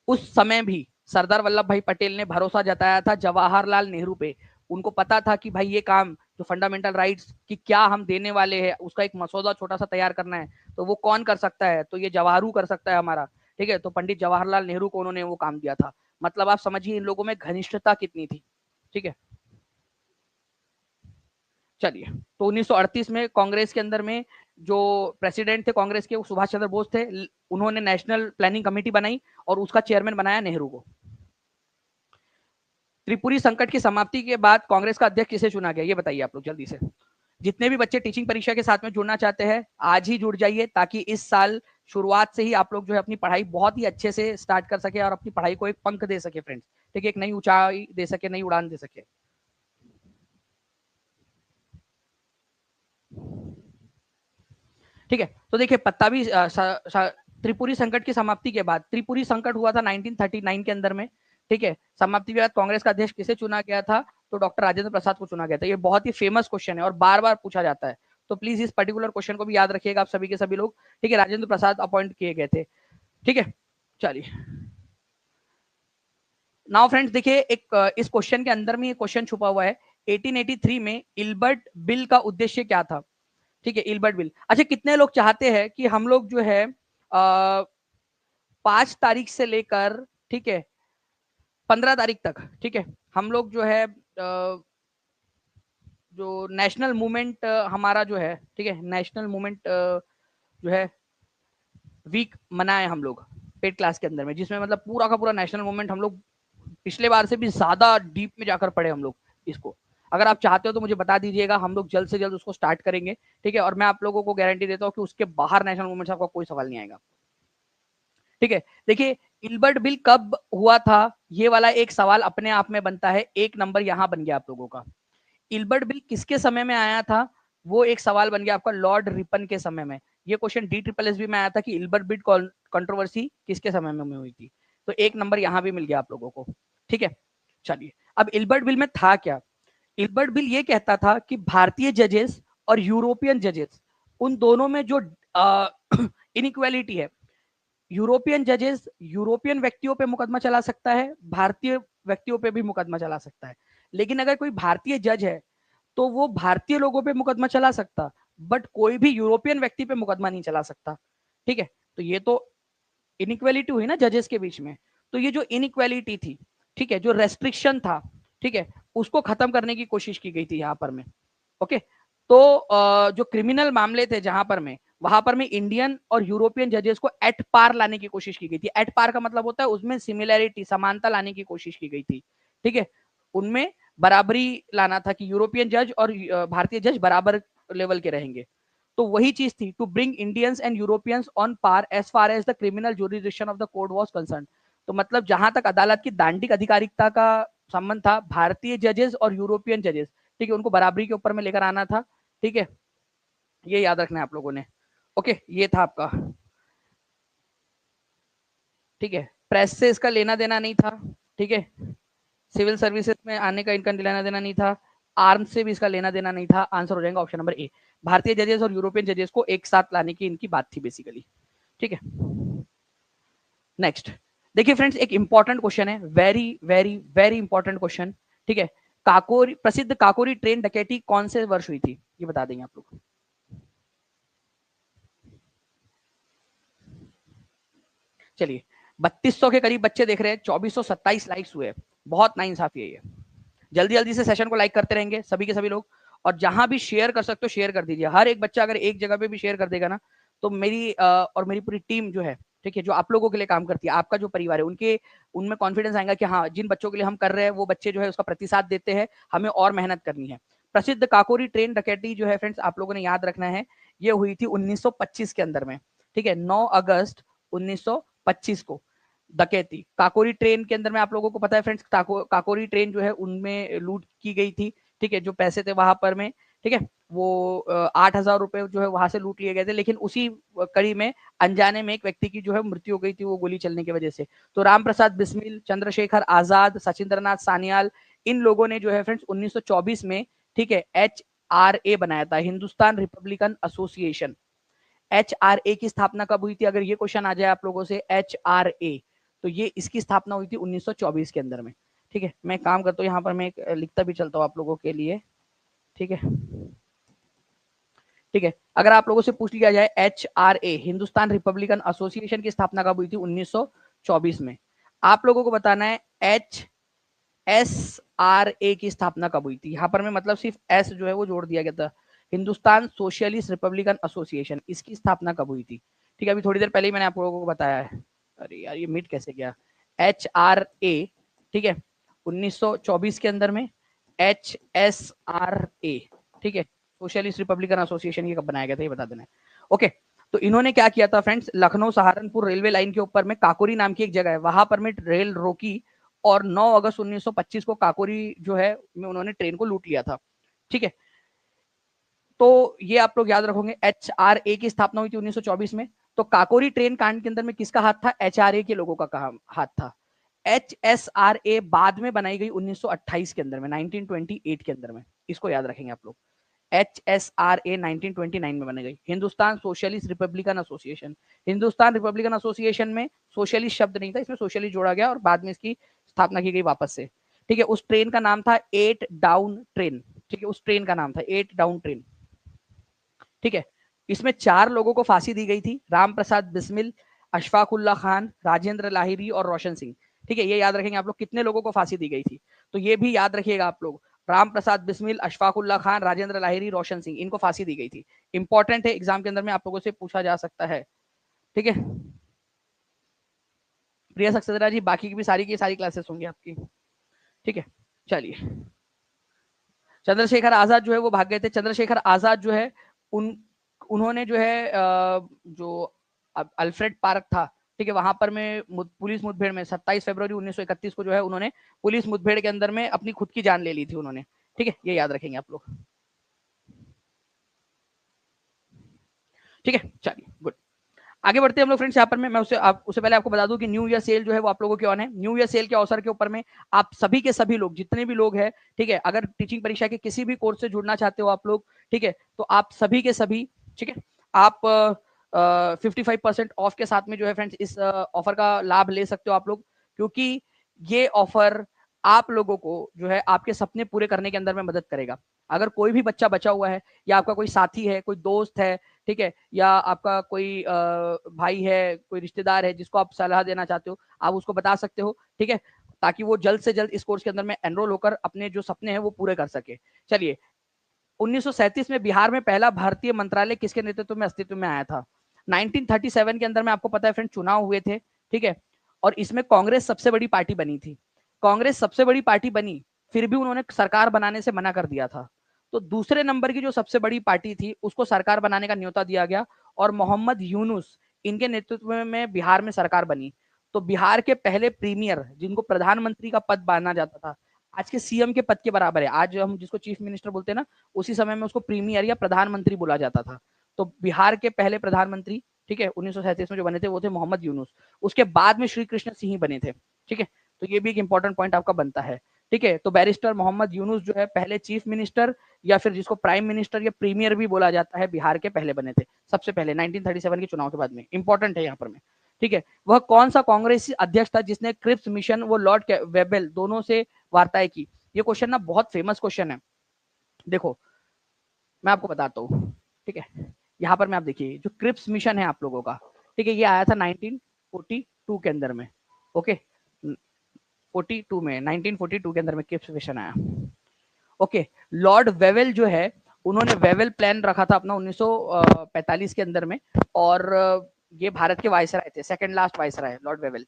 A: उस समय भी सरदार वल्लभ भाई पटेल ने भरोसा जताया था जवाहरलाल नेहरू पे। उनको पता था कि भाई ये काम जो फंडामेंटल राइट्स की क्या हम देने वाले हैं, उसका एक मसौदा छोटा सा तैयार करना है, तो वो कौन कर सकता है? तो ये जवाहरू कर सकता है हमारा। ठीक है, तो पंडित जवाहरलाल नेहरू को उन्होंने वो काम दिया था। मतलब आप समझिए इन लोगों में घनिष्ठता कितनी थी। ठीक है, चलिए, तो 1938 में कांग्रेस के अंदर में जो प्रेसिडेंट थे कांग्रेस के, वो सुभाष चंद्र बोस थे। उन्होंने नेशनल प्लानिंग कमेटी बनाई और उसका चेयरमैन बनाया नेहरू को। त्रिपुरी संकट की समाप्ति के बाद कांग्रेस का अध्यक्ष किसे चुना गया, ये बताइए आप लोग जल्दी से। जितने भी बच्चे टीचिंग परीक्षा के साथ में जुड़ना चाहते हैं, आज ही जुड़ जाइए, ताकि इस साल शुरुआत से ही आप लोग जो है अपनी पढ़ाई बहुत ही अच्छे से स्टार्ट कर सके और अपनी पढ़ाई को एक पंख दे सके फ्रेंड्स। ठीक है, एक नई ऊंचाई दे सके, नई उड़ान दे सके। ठीक है, तो देखिए पत्ताभी त्रिपुरी संकट की समाप्ति के बाद, त्रिपुरी संकट हुआ था 1939 के अंदर में। ठीक है, समाप्ति के बाद कांग्रेस का अध्यक्ष किसे चुना गया था? तो डॉक्टर राजेंद्र प्रसाद को चुना गया था। ये बहुत ही फेमस क्वेश्चन है और बार बार पूछा जाता है, तो प्लीज इस पर्टिकुलर क्वेश्चन को भी याद रखिएगा आप सभी के सभी लोग। ठीक है, राजेंद्र प्रसाद अपॉइंट किए गए थे। ठीक है, चलिए नाउ फ्रेंड्स देखिए, एक इस क्वेश्चन के अंदर में ये क्वेश्चन छुपा हुआ है। 1883 में इल्बर्ट बिल का उद्देश्य क्या था? ठीक है, इल्बर्ट बिल। अच्छा, कितने लोग चाहते हैं कि हम लोग जो है 5 तारीख से लेकर, ठीक है, 15 तारीख तक, ठीक है, हम लोग जो है जो नेशनल मूवमेंट हमारा जो है, ठीक है, नेशनल मूवमेंट जो है वीक मनाए हम लोग पेड क्लास के अंदर में, जिसमें मतलब पूरा का पूरा नेशनल मूवमेंट हम लोग पिछले बार से भी ज्यादा डीप में जाकर पढ़े हम लोग इसको। अगर आप चाहते हो तो मुझे बता दीजिएगा, हम लोग जल्द से जल्द उसको स्टार्ट करेंगे। ठीक है, और मैं आप लोगों को गारंटी देता हूँ कि उसके बाहर नेशनल मूवमेंट से आपका कोई सवाल नहीं आएगा। ठीक है, देखिए इल्बर्ट बिल कब हुआ था, ये वाला एक सवाल अपने आप में बनता है। एक नंबर यहां बन गया आप लोगों का। इल्बर्ट बिल किसके समय में आया था, वो एक सवाल बन गया आपका, लॉर्ड रिपन के समय में। ये question D triple S B में आया था कि इल्बर्ट बिल कंट्रोवर्सी किसके समय में हुई थी। तो 1 नंबर यहां भी मिल गया आप लोगों को। ठीक है, चलिए अब इल्बर्ट बिल में था क्या। इल्बर्ट बिल ये कहता था कि भारतीय जजेस और यूरोपियन जजेस, उन दोनों में जो इनइक्वालिटी है, यूरोपियन जजेस यूरोपियन व्यक्तियों पे मुकदमा चला सकता है, भारतीय व्यक्तियों पे भी मुकदमा चला सकता है। लेकिन अगर कोई भारतीय जज है तो वो भारतीय लोगों पे मुकदमा चला सकता, बट कोई भी यूरोपियन व्यक्ति पे मुकदमा नहीं चला सकता। ठीक है, तो ये तो इनइक्वालिटी हुई ना जजेस के बीच में। तो ये जो इनइक्वालिटी थी, ठीक है, जो रेस्ट्रिक्शन था, ठीक है, उसको खत्म करने की कोशिश की गई थी यहाँ पर में। ओके, तो जो क्रिमिनल मामले थे जहां पर में, वहां पर में इंडियन और यूरोपियन जजेस को एट पार लाने की कोशिश की गई थी। एट पार का मतलब होता है उसमें सिमिलैरिटी, समानता लाने की कोशिश की गई थी। ठीक है, उनमें बराबरी लाना था कि यूरोपियन जज और भारतीय जज बराबर लेवल के रहेंगे। तो वही चीज थी, to bring Indians and Europeans on par as far as the criminal jurisdiction of the court was concern. तो मतलब जहां तक अदालत की दांडिक अधिकारिकता का संबंध था, भारतीय जजेस और यूरोपियन जजेस, ठीक है, उनको बराबरी के ऊपर में लेकर आना था। ठीक है, ये याद रखना है आप लोगों ने। ओके, ये था आपका। ठीक है, प्रेस से इसका लेना देना नहीं था। ठीक है, सिविल सर्विसेज में आने का इनका लेना देना नहीं था, आर्म से भी इसका लेना देना नहीं था। आंसर हो जाएगा ऑप्शन नंबर ए, भारतीय जजेस और यूरोपियन जजेस को एक साथ लाने की इनकी बात थी बेसिकली। ठीक है, नेक्स्ट देखिए फ्रेंड्स, एक इंपॉर्टेंट क्वेश्चन है, very very very important question. ठीक है, काकोरी, प्रसिद्ध काकोरी ट्रेन डकैती कौन से वर्ष हुई थी, ये बता देंगे आप लोग। चलिए, 3200 के करीब बच्चे देख रहे हैं, 2427 लाइक्स हुए, बहुत नाइंसाफी है ये। जल्दी जल्दी से सेशन को लाइक करते रहेंगे सभी के सभी लोग, और जहां भी शेयर कर सकते हो शेयर कर दीजिए। हर एक बच्चा अगर एक जगह पे भी शेयर कर देगा ना, तो मेरी और मेरी पूरी टीम जो है, ठीक है, जो आप लोगों के लिए काम करती है, आपका जो परिवार है, उनके उनमें कॉन्फिडेंस आएगा कि हाँ, जिन बच्चों के लिए हम कर रहे हैं वो बच्चे जो है उसका प्रतिसाद देते हैं, हमें और मेहनत करनी है। प्रसिद्ध काकोरी ट्रेन डकैती जो है फ्रेंड्स, आप लोगों ने याद रखना है, ये हुई थी 1925 के अंदर में। ठीक है, 9 अगस्त 1925 को डकैती काकोरी ट्रेन के अंदर में, आप लोगों को पता है फ्रेंड्स, काकोरी ट्रेन जो है उनमें लूट की गई थी। ठीक है, जो पैसे थे वहां पर में, ठीक है, वो 8,000 रुपए जो है वहां से लूट लिए गए थे। लेकिन उसी कड़ी में अनजाने में एक व्यक्ति की जो है मृत्यु हो गई थी, वो गोली चलने की वजह से। तो राम प्रसाद बिस्मिल, चंद्रशेखर आजाद, सचिंद्रनाथ सान्याल, इन लोगों ने जो है फ्रेंड्स 1924 में, ठीक है, HRA बनाया था, हिंदुस्तान रिपब्लिकन एसोसिएशन। HRA की स्थापना कब हुई थी, अगर ये क्वेश्चन आ जाए आप लोगों से, HRA, तो ये इसकी स्थापना हुई थी 1924 के अंदर में। ठीक है, मैं काम करता हूँ यहाँ पर, मैं लिखता भी चलता हूँ आप लोगों के लिए। ठीक है, ठीक है, अगर आप लोगों से पूछ लिया जाए HRA, हिंदुस्तान रिपब्लिकन एसोसिएशन की स्थापना कब हुई थी, 1924 में। आप लोगों को बताना है HSRA की स्थापना कब हुई थी। यहाँ पर मैं मतलब सिर्फ एस जो है वो जोड़ दिया गया था, हिंदुस्तान सोशलिस्ट रिपब्लिकन एसोसिएशन, इसकी स्थापना कब हुई थी। ठीक है, अभी थोड़ी देर पहले ही मैंने आप लोगों को बताया है। अरे यार, ये मिट कैसे गया। HRA, ठीक है, 1924 के अंदर में HSRA, ठीक है, सोशलिस्ट रिपब्लिकन एसोसिएशन, ये कब बनाया गया था ये बता देना है। ओके, तो इन्होंने क्या किया था friends, Lucknow Saharanpur railway line के ऊपर में काकोरी नाम की एक जगह है, वहां पर में रेल रोकी, और 9 अगस्त 1925 को काकोरी जो है में उन्होंने ट्रेन को लूट लिया था। ठीक है, तो ये आप लोग याद रखोगे, HRA की स्थापना हुई थी 1924 में। तो काकोरी ट्रेन कांड के अंदर में किसका हाथ था, HRA के लोगों का हाथ था। HSRA बाद में बनाई गई 1928 के अंदर में, 1928 के अंदर में, इसको याद रखेंगे आप लोग। HSRA 1929 में बनी गई, Hindustan socialist Republican association. Hindustan Republican association में सोशलिस्ट शब्द नहीं था, इसमें सोशलिस्ट जोड़ा गया और बाद में इसकी स्थापना की गई वापस से। ठीक है, उस ट्रेन का नाम था 8 डाउन ट्रेन। ठीक है, उस ट्रेन का नाम था 8 डाउन ट्रेन। ठीक है, इसमें 4 लोगों को फांसी दी गई थी, राम प्रसाद बिस्मिल, अशफाकुल्ला खान, राजेंद्र लाहिरी और रोशन सिंह। ठीक है, ये याद रखेंगे आप लोग, कितने लोगों को फांसी दी गई थी, तो ये भी याद रखिएगा आप लोग। राम प्रसाद बिस्मिल, अशफाकुल्ला खान, राजेंद्र लाहिरी, रोशन सिंह, इनको फांसी दी गई थी। इंपॉर्टेंट है, एग्जाम के अंदर में आप लोगों से पूछा जा सकता है। ठीक है, प्रिया सक्सेना जी, बाकी की सारी क्लासेस होंगी आपकी। ठीक है, चलिए, चंद्रशेखर आजाद जो है वो भाग गए थे। चंद्रशेखर आजाद जो है उन्होंने जो है जो अल्फ्रेड पार्क था, ठीक है, वहां पर में पुलिस मुठभेड़ में 27 फरवरी 1931 को जो है उन्होंने पुलिस मुठभेड़ के अंदर में अपनी खुद की जान ले ली थी उन्होंने। ठीक है, ये याद रखेंगे आप लोग। ठीक है, चलिए, गुड। आगे बढ़ते हैं हम लोग फ्रेंड्स। यहाँ पर मैं उससे पहले आपको बता दूं कि न्यू ईयर सेल जो है वो आप लोगों की ऑन है। न्यू ईयर सेल के अवसर के ऊपर में आप सभी के सभी लोग, जितने भी लोग हैं, ठीक है, अगर टीचिंग परीक्षा के किसी भी कोर्स से जुड़ना चाहते हो आप लोग, ठीक है, तो आप सभी के सभी, ठीक है, आप 55% ऑफ के साथ में जो है फ्रेंड्स इस ऑफर का लाभ ले सकते हो आप लोग, क्योंकि ये ऑफर आप लोगों को जो है आपके सपने पूरे करने के अंदर में मदद करेगा। अगर कोई भी बच्चा बचा हुआ है, या आपका कोई साथी है, कोई दोस्त है, ठीक है, या आपका कोई भाई है, कोई रिश्तेदार है जिसको आप सलाह देना चाहते हो, आप उसको बता सकते हो, ठीक है, ताकि वो जल्द से जल्द इस कोर्स के अंदर में एनरोल होकर अपने जो सपने हैं वो पूरे कर सके। चलिए, 1937 में बिहार में पहला भारतीय मंत्रालय किसके नेतृत्व में अस्तित्व में आया था? 1937 के अंदर में आपको पता है फ्रेंड चुनाव हुए थे, ठीक है, और इसमें कांग्रेस सबसे बड़ी पार्टी बनी थी। कांग्रेस सबसे बड़ी पार्टी बनी, फिर भी उन्होंने सरकार बनाने से मना कर दिया था। तो दूसरे नंबर की जो सबसे बड़ी पार्टी थी उसको सरकार बनाने का न्योता दिया गया, और मोहम्मद यूनुस इनके नेतृत्व में बिहार में सरकार बनी। तो बिहार के पहले प्रीमियर, जिनको प्रधानमंत्री का पद माना जाता था, आज के सीएम के पद के बराबर है, आज हम जिसको चीफ मिनिस्टर बोलते हैं ना, उसी समय में उसको प्रीमियर या प्रधानमंत्री बोला जाता था। तो बिहार के पहले प्रधानमंत्री, ठीक है, 1937 में जो बने थे वो थे मोहम्मद यूनुस। उसके बाद में श्री कृष्ण सिंह बने थे, ठीक है। तो ये भी एक इंपॉर्टेंट पॉइंट आपका बनता है, ठीक है। तो बैरिस्टर मोहम्मद यूनुस जो है पहले चीफ मिनिस्टर, या फिर जिसको प्राइम मिनिस्टर या प्रीमियर भी बोला जाता है, बिहार के पहले बने थे, सबसे पहले 1937 के चुनाव के बाद में। इंपॉर्टेंट है यहाँ पर में, ठीक है। वह कौन सा कांग्रेसी अध्यक्ष था जिसने क्रिप्स मिशन वो लॉर्ड वेबल दोनों से वार्ताएं की? ये क्वेश्चन ना बहुत फेमस क्वेश्चन है। देखो मैं आपको बताता हूँ, ठीक है, यहाँ पर मैं आप देखिए जो क्रिप्स मिशन है आप लोगों का, ठीक है, ये आया था 1942 के अंदर में, ओके, 42 में, 1942 के अंदर में क्रिप्स मिशन आया, ओके। लॉर्ड वेवेल जो है, उन्होंने वेवेल प्लान रखा था अपना 1945 के अंदर में, और ये भारत के वायसराय थे, second last viceroy Lord Wavell.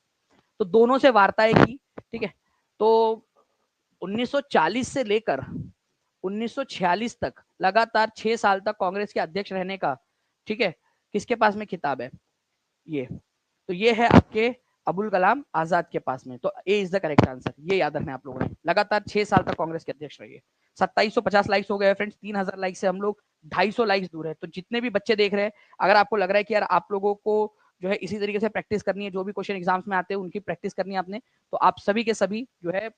A: तो दोनों से वार्ताएं की, ठीक है। तो 1940 से लेकर 1946 तक लगातार 6 साल तक कांग्रेस के अध्यक्ष रहने का, ठीक है, किसके पास में खिताब है? ये, तो ये है आपके अबुल कलाम आजाद के पास में। तो ए इज द करेक्ट आंसर, ये याद रखना आप लोगों ने। लगातार 6 साल तक कांग्रेस के अध्यक्ष रहिए। 2750 लाइक्स हो गए फ्रेंड्स, 3000 लाइक से हम लोग 250 लाइक्स दूर है। तो जितने भी बच्चे देख रहे हैं, अगर आपको लग रहा है कि यार आप लोगों को जो है इसी तरीके से प्रैक्टिस करनी है, जो भी क्वेश्चन एग्जाम्स में आते हैं उनकी प्रैक्टिस करनी है आपने, तो आप सभी के सभी जो है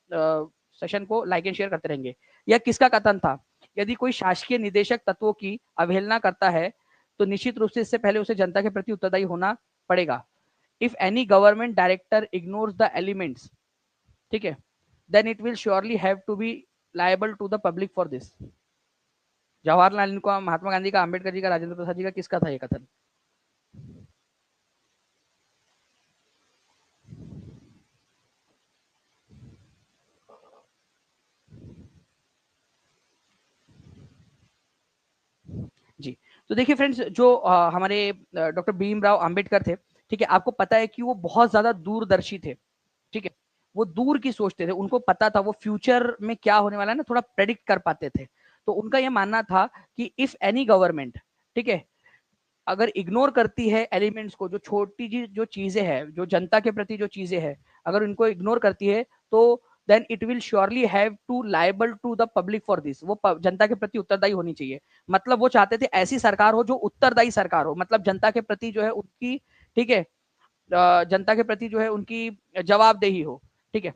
A: सेशन को लाइक एंड शेयर करते रहेंगे। यह किसका कथन था? यदि कोई शासकीय निदेशक तत्वों की अवहेलना करता है तो निश्चित रूप से इससे पहले उसे जनता के प्रति उत्तरदायी होना पड़ेगा। If any government director ignores the elements, ठीक है, then it will surely have to be liable to the public for this। Jawaharlal Nehru का, महात्मा गांधी का, अंबेडकर जी का, राजेंद्र प्रसाद जी का, किसका था ये कथन? जी, तो देखिए फ्रेंड्स, जो हमारे डॉक्टर भीमराव अंबेडकर थे, ठीक है, आपको पता है कि वो बहुत ज्यादा दूरदर्शी थे, ठीक है, वो दूर की सोचते थे, उनको पता था वो फ्यूचर में क्या होने वाला है ना, थोड़ा प्रेडिक्ट कर पाते थे। तो उनका ये मानना था कि इफ एनी गवर्नमेंट, ठीक है, अगर इग्नोर करती है एलिमेंट्स को, जो छोटी जी जो चीजें हैं, जो जनता के प्रति जो चीजें हैं, अगर उनको इग्नोर करती है, तो then it will surely have to liable to the public for this. वो जनता के प्रति उत्तरदायी होनी चाहिए। मतलब वो चाहते थे ऐसी सरकार हो जो उत्तरदायी सरकार हो, मतलब जनता के प्रति जो है उनकी, ठीक है, जनता के प्रति जो है उनकी जवाबदेही हो, ठीक है।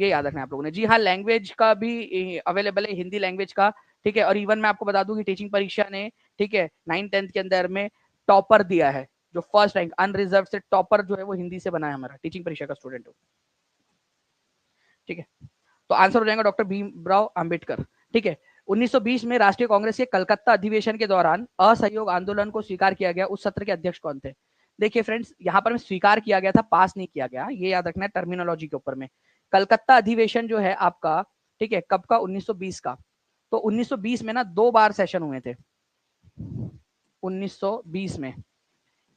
A: ये याद रखना है आप लोगों ने। जी हाँ, लैंग्वेज का भी अवेलेबल है, हिंदी लैंग्वेज का, ठीक है। और इवन मैं आपको बता दूं कि टीचिंग परीक्षा ने, ठीक है, 9th-10th के अंदर में टॉपर दिया है, जो फर्स्ट रैंक अनरिजर्व से टॉपर जो है वो हिंदी से बना है हमारा टीचिंग परीक्षा का स्टूडेंट हो, ठीक है। तो आंसर हो जाएगा डॉक्टर भीमराव अंबेडकर, ठीक है। 1920 में राष्ट्रीय कांग्रेस के कलकत्ता अधिवेशन के दौरान असहयोग आंदोलन को स्वीकार किया गया, उस सत्र के अध्यक्ष कौन थे? देखिए फ्रेंड्स, यहाँ पर स्वीकार किया गया था, पास नहीं किया गया, ये याद रखना है टर्मिनोलॉजी के ऊपर में। कलकत्ता अधिवेशन जो है आपका, ठीक है, कब का? 1920 का। तो 1920 में ना 2 बार सेशन हुए थे। 1920 में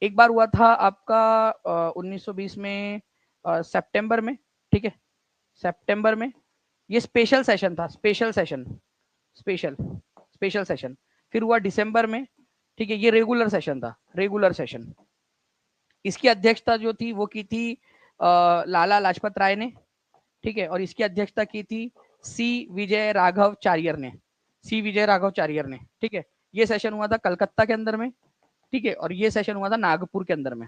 A: एक बार हुआ था आपका 1920 में सितंबर में, ठीक है, सितंबर में। ये स्पेशल सेशन था, special session, special special session. फिर हुआ दिसंबर में, ठीक है, ये रेगुलर सेशन था, रेगुलर सेशन। इसकी अध्यक्षता जो थी वो की थी लाला लाजपत राय ने, ठीक है, और इसकी अध्यक्षता की थी सी विजय राघव चारियर ने, सी विजय राघव चारियर ने, ठीक है। ये सेशन हुआ था कलकत्ता के अंदर में, ठीक है, और ये सेशन हुआ था नागपुर के अंदर में,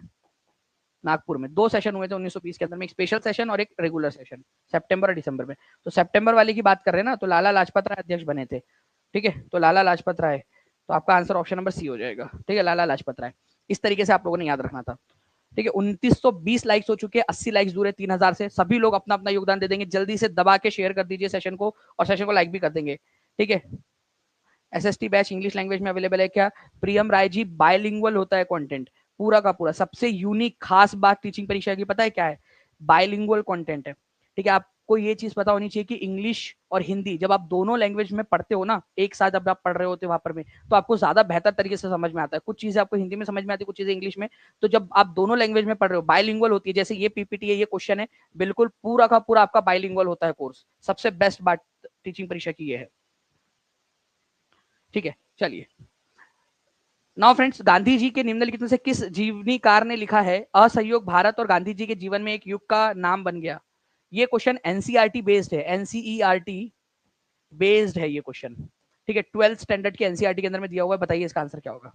A: नागपुर में 2 सेशन हुए थे 1920 के अंदर में, एक स्पेशल सेशन और एक रेगुलर सेशन, सितंबर और दिसंबर में। तो सितंबर वाले की बात कर रहे हैं ना, तो लाला लाजपत राय अध्यक्ष बने थे, ठीक है, तो लाला लाजपत राय, तो आपका आंसर ऑप्शन नंबर सी हो जाएगा, ठीक है, लाला लाजपत राय। इस तरीके से आप लोगों ने याद रखना था, ठीक है। 2920 लाइक्स हो चुके हैं, 80 लाइक्स दूर है 3000 से। सभी लोग अपना अपना योगदान दे देंगे, जल्दी से दबा के शेयर कर दीजिए सेशन को, और सेशन को लाइक भी कर देंगे, ठीक है। एसएसटी बैच इंग्लिश लैंग्वेज में अवेलेबल है क्या? प्रियम राय जी, बायलिंगुअल होता है कंटेंट पूरा का पूरा। सबसे यूनिक खास बात टीचिंग परीक्षा की पता है क्या है? बायलिंगुअल कंटेंट है, ठीक है। आपको ये चीज पता होनी चाहिए कि इंग्लिश और हिंदी जब आप दोनों लैंग्वेज में पढ़ते हो ना, एक साथ जब आप पढ़ रहे होते हो वहां पर में, तो आपको ज्यादा बेहतर तरीके से समझ में आता है। कुछ चीजें आपको हिंदी में समझ में आती है, कुछ चीजें इंग्लिश में। तो जब आप दोनों लैंग्वेज में पढ़ रहे हो, बायलिंगुअल होती है, जैसे ये पीपीटी है, ये क्वेश्चन है, बिल्कुल पूरा का पूरा आपका बायलिंगुअल होता है कोर्स। सबसे बेस्ट बात टीचिंग परीक्षा की ये है, ठीक है। चलिए, नाउ फ्रेंड्स, गांधी जी के निम्नलिखित में से किस जीवनीकार ने लिखा है असहयोग भारत और गांधी जी के जीवन में एक युग का नाम बन गया? ये क्वेश्चन एनसीईआरटी बेस्ड है, एनसीईआरटी बेस्ड है ये क्वेश्चन, ठीक है। 12th स्टैंडर्ड के एनसीईआरटी के अंदर में दिया हुआ है। बताइए इसका आंसर क्या होगा?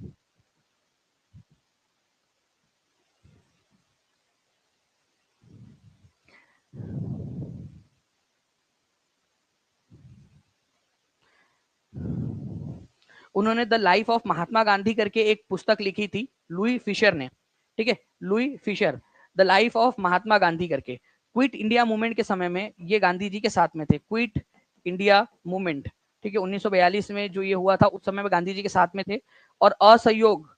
A: उन्होंने the life of Mahatma Gandhi करके एक पुस्तक लिखी थी, लुई फिशर ने, ठीक है, Louis Fischer, the life of Mahatma Gandhi करके। क्विट इंडिया मूवमेंट के समय में ये गांधी जी के साथ में थे, क्विट इंडिया मूवमेंट, ठीक है, 1942 में जो ये हुआ था, उस समय में गांधी जी के साथ में थे। और असहयोग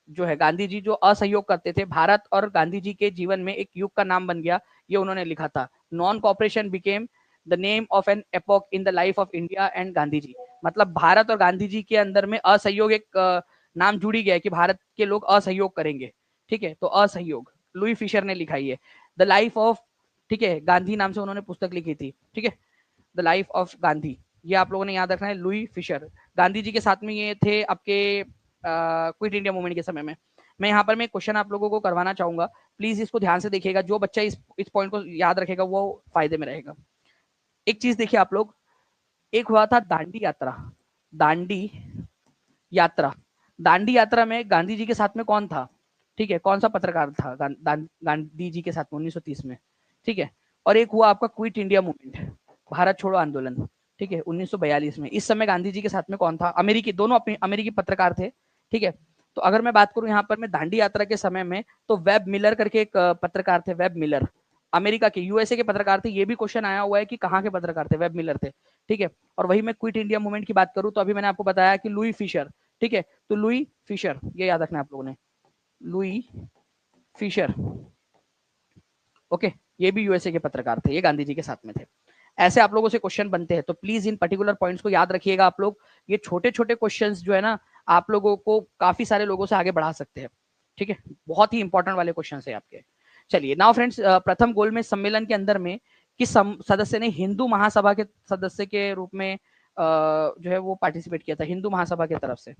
A: जो है, गांधी जी जो असहयोग करते थे, भारत और गांधी जी के जीवन में एक युग का नाम बन गया, ये उन्होंने लिखा था। Non cooperation became the name of an epoch in the life of India and Gandhi ji. मतलब भारत और गांधी जी के अंदर में असहयोग एक नाम जुड़ी गया कि भारत के लोग असहयोग करेंगे, ठीक है। तो असहयोग लुई फिशर ने लिखा है द लाइफ ऑफ, ठीक है, गांधी नाम से उन्होंने पुस्तक लिखी थी, ठीक है, द लाइफ ऑफ गांधी। ये आप लोगों ने याद रखना है, लुई फिशर। गांधी जी के साथ में ये थे आपके क्विट इंडिया मूवमेंट के समय में। मैं यहाँ पर मैं क्वेश्चन आप लोगों को करवाना चाहूंगा, प्लीज इसको ध्यान से देखिएगा। जो बच्चा इस पॉइंट को याद रखेगा वो फायदे में रहेगा। एक चीज देखिए आप लोग, एक हुआ था दांडी यात्रा, दांडी यात्रा, दांडी यात्रा में गांधी जी के साथ में कौन था? ठीक है, कौन सा पत्रकार था गांधी जी के साथ में 1930 में? ठीक है। और एक हुआ आपका क्विट इंडिया मूवमेंट, भारत छोड़ो आंदोलन, ठीक है, 1942 में। इस समय गांधी जी के साथ में कौन था? अमेरिकी, दोनों अपने अमेरिकी पत्रकार थे, ठीक है। तो अगर मैं बात करूं यहाँ पर मैं दांडी यात्रा के समय में, तो वेब मिलर करके एक पत्रकार थे, वेब मिलर, अमेरिका के, यूएसए के पत्रकार थे। ये भी क्वेश्चन आया हुआ है कि कहाँ के पत्रकार थे? वेब मिलर थे, ठीक है। और वही मैं क्विट इंडिया मूवमेंट की बात करूं तो अभी मैंने आपको बताया कि लुई फिशर, ठीक है। तो लुई फिशर, ये याद रखना आप लोगों ने, लुई फिशर, ओके। ये भी यूएसए के पत्रकार थे, ये गांधी जी के साथ में थे। ऐसे आप लोगों से क्वेश्चन बनते हैं, तो प्लीज इन पर्टिकुलर पॉइंट्स को याद रखिएगा आप लोग। ये छोटे छोटे क्वेश्चंस जो है ना, आप लोगों को काफी सारे लोगों से आगे बढ़ा सकते हैं, ठीक है। बहुत ही इंपॉर्टेंट वाले क्वेश्चन है आपके। चलिए नाउ फ्रेंड्स, प्रथम गोलमेज सम्मेलन के अंदर में किस सदस्य ने हिंदू महासभा के सदस्य के रूप में जो है वो पार्टिसिपेट किया था, हिंदू महासभा की तरफ से?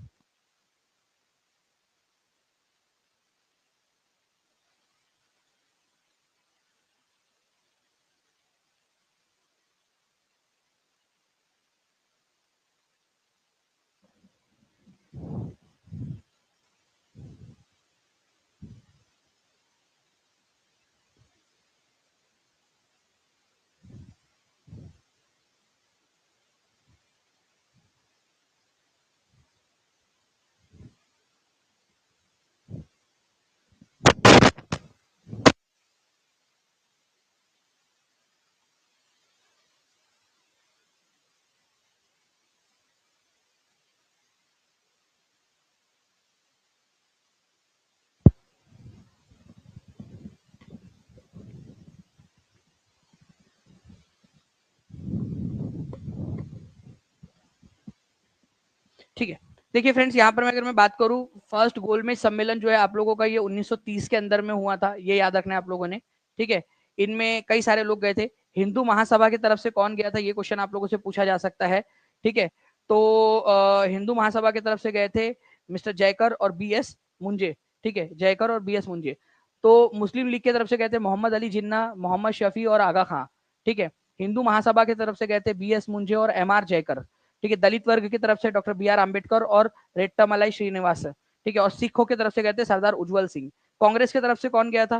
A: ठीक है, देखिए फ्रेंड्स, यहाँ पर मैं अगर मैं बात करूं, फर्स्ट गोलमेज सम्मेलन जो है आप लोगों का ये 1930 के अंदर में हुआ था, ये याद रखना है आप लोगों ने, ठीक है। इनमें कई सारे लोग गए थे। हिंदू महासभा की तरफ से कौन गया था, ये क्वेश्चन आप लोगों से पूछा जा सकता है, ठीक है। तो हिंदू महासभा की तरफ से गए थे मिस्टर जयकर और बी एस मुंजे, ठीक है, जयकर और बी एस मुंजे। तो मुस्लिम लीग की तरफ से गए थे मोहम्मद अली जिन्ना, मोहम्मद शफी और आगा खां, ठीक है। हिंदू महासभा की तरफ से गए थे बी एस मुंजे और एम आर जयकर, ठीक है। दलित वर्ग की तरफ से डॉक्टर बी आर अम्बेडकर और रेट्टामलाई श्रीनिवास, ठीक है, और सिखों की तरफ से गए थे सरदार उज्जवल सिंह। कांग्रेस की तरफ से कौन गया था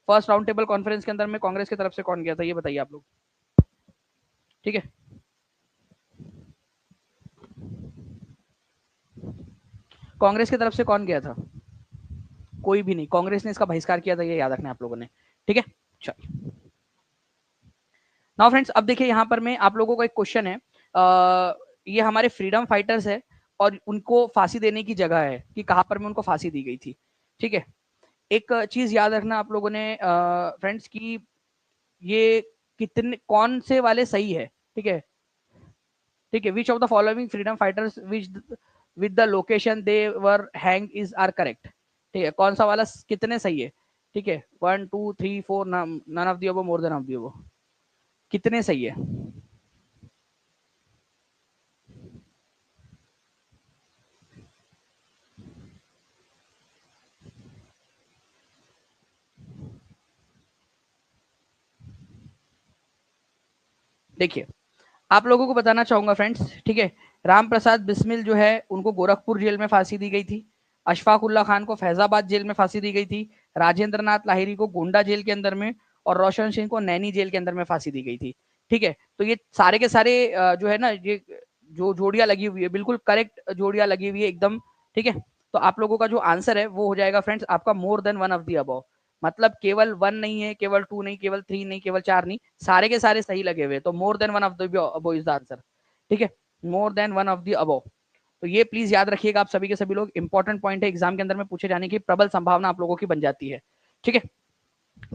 A: फर्स्ट राउंड टेबल कॉन्फ्रेंस के अंदर में? कांग्रेस की तरफ से कौन गया था ये बताइए आप लोग। ठीक है, कांग्रेस की तरफ से कौन गया था? कोई भी नहीं, कांग्रेस ने इसका बहिष्कार किया था, ये याद रखना है आप लोगों ने। ठीक है, चलिए नाउ फ्रेंड्स, अब देखिए यहाँ पर मैं आप लोगों को एक क्वेश्चन है, ये हमारे फ्रीडम फाइटर्स है और उनको फांसी देने की जगह है कि कहां पर में उनको फांसी दी गई थी। ठीक है, एक चीज याद रखना आप लोगों ने फ्रेंड्स की ये कितने कौन से वाले सही है। ठीक है, ठीक है, which of the following freedom fighters which with the location they were hang is are correct. ठीक है, कौन सा वाला कितने सही है? ठीक है, 1 2 3 4, none of the above, more than of the above, कितने सही है? देखिए, आप लोगों को बताना चाहूंगा फ्रेंड्स, ठीक है, राम प्रसाद बिस्मिल जो है उनको गोरखपुर जेल में फांसी दी गई थी। अशफाक उल्ला खान को फैजाबाद जेल में फांसी दी गई थी। राजेंद्र नाथ लाहिरी को गोंडा जेल के अंदर में, और रोशन सिंह को नैनी जेल के अंदर में फांसी दी गई थी। ठीक है, तो ये सारे के सारे जो है ना, ये जो जोड़ियां लगी हुई है बिल्कुल करेक्ट जोड़ियां लगी हुई है एकदम। ठीक है, तो आप लोगों का जो आंसर है वो हो जाएगा फ्रेंड्स आपका more than one of the above. मतलब केवल 1 नहीं है, केवल 2 नहीं, केवल 3 नहीं, केवल 4 नहीं, सारे के सारे सही लगे हुए, तो more than one of the above is the answer. ठीक है, more than one of the above. तो ये प्लीज याद रखिएगा आप सभी के सभी लोग, इंपॉर्टेंट पॉइंट है, एग्जाम के अंदर में पूछे जाने की प्रबल संभावना आप लोगों की बन जाती है। ठीक है,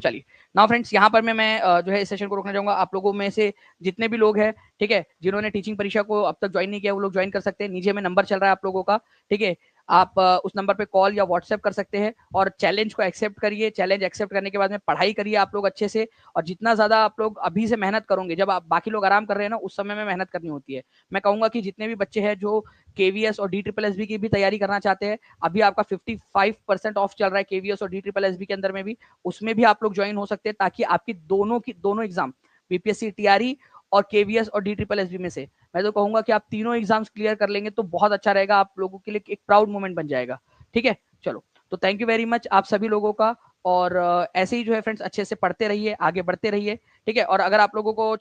A: चलिए नाउ फ्रेंड्स, यहाँ पर मैं जो है इस सेशन को रोकना चाहूंगा। आप लोगों में से जितने भी लोग हैं, ठीक है, जिन्होंने टीचिंग परीक्षा को अब तक ज्वाइन नहीं किया वो लोग ज्वाइन कर सकते हैं। नीचे में नंबर चल रहा है आप लोगों का, ठीक है, आप उस नंबर पे कॉल या व्हाट्सएप कर सकते हैं और चैलेंज को एक्सेप्ट करिए। चैलेंज एक्सेप्ट करने के बाद में पढ़ाई करिए आप लोग अच्छे से, और जितना ज्यादा आप लोग अभी से मेहनत करोगे, जब आप बाकी लोग आराम कर रहे हैं ना उस समय में मेहनत करनी होती है। मैं कहूंगा कि जितने भी बच्चे हैं जो केवीएस और DSSB की भी तैयारी करना चाहते हैं, अभी आपका 55% ऑफ चल रहा है केवीएस और DSSB के अंदर में भी, उसमें भी आप लोग ज्वाइन हो सकते हैं, ताकि आपकी दोनों एग्जाम, बीपीएससी टीआरई और केवीएस और DSSB में से, मैं तो कहूंगा कि आप तीनों एग्जाम्स क्लियर कर लेंगे तो बहुत अच्छा रहेगा, आप लोगों के लिए एक प्राउड मोमेंट बन जाएगा। ठीक है, चलो, तो थैंक यू वेरी मच आप सभी लोगों का, और ऐसे ही जो है फ्रेंड्स अच्छे से पढ़ते रहिए, आगे बढ़ते रहिए। ठीक है, और अगर आप लोगों को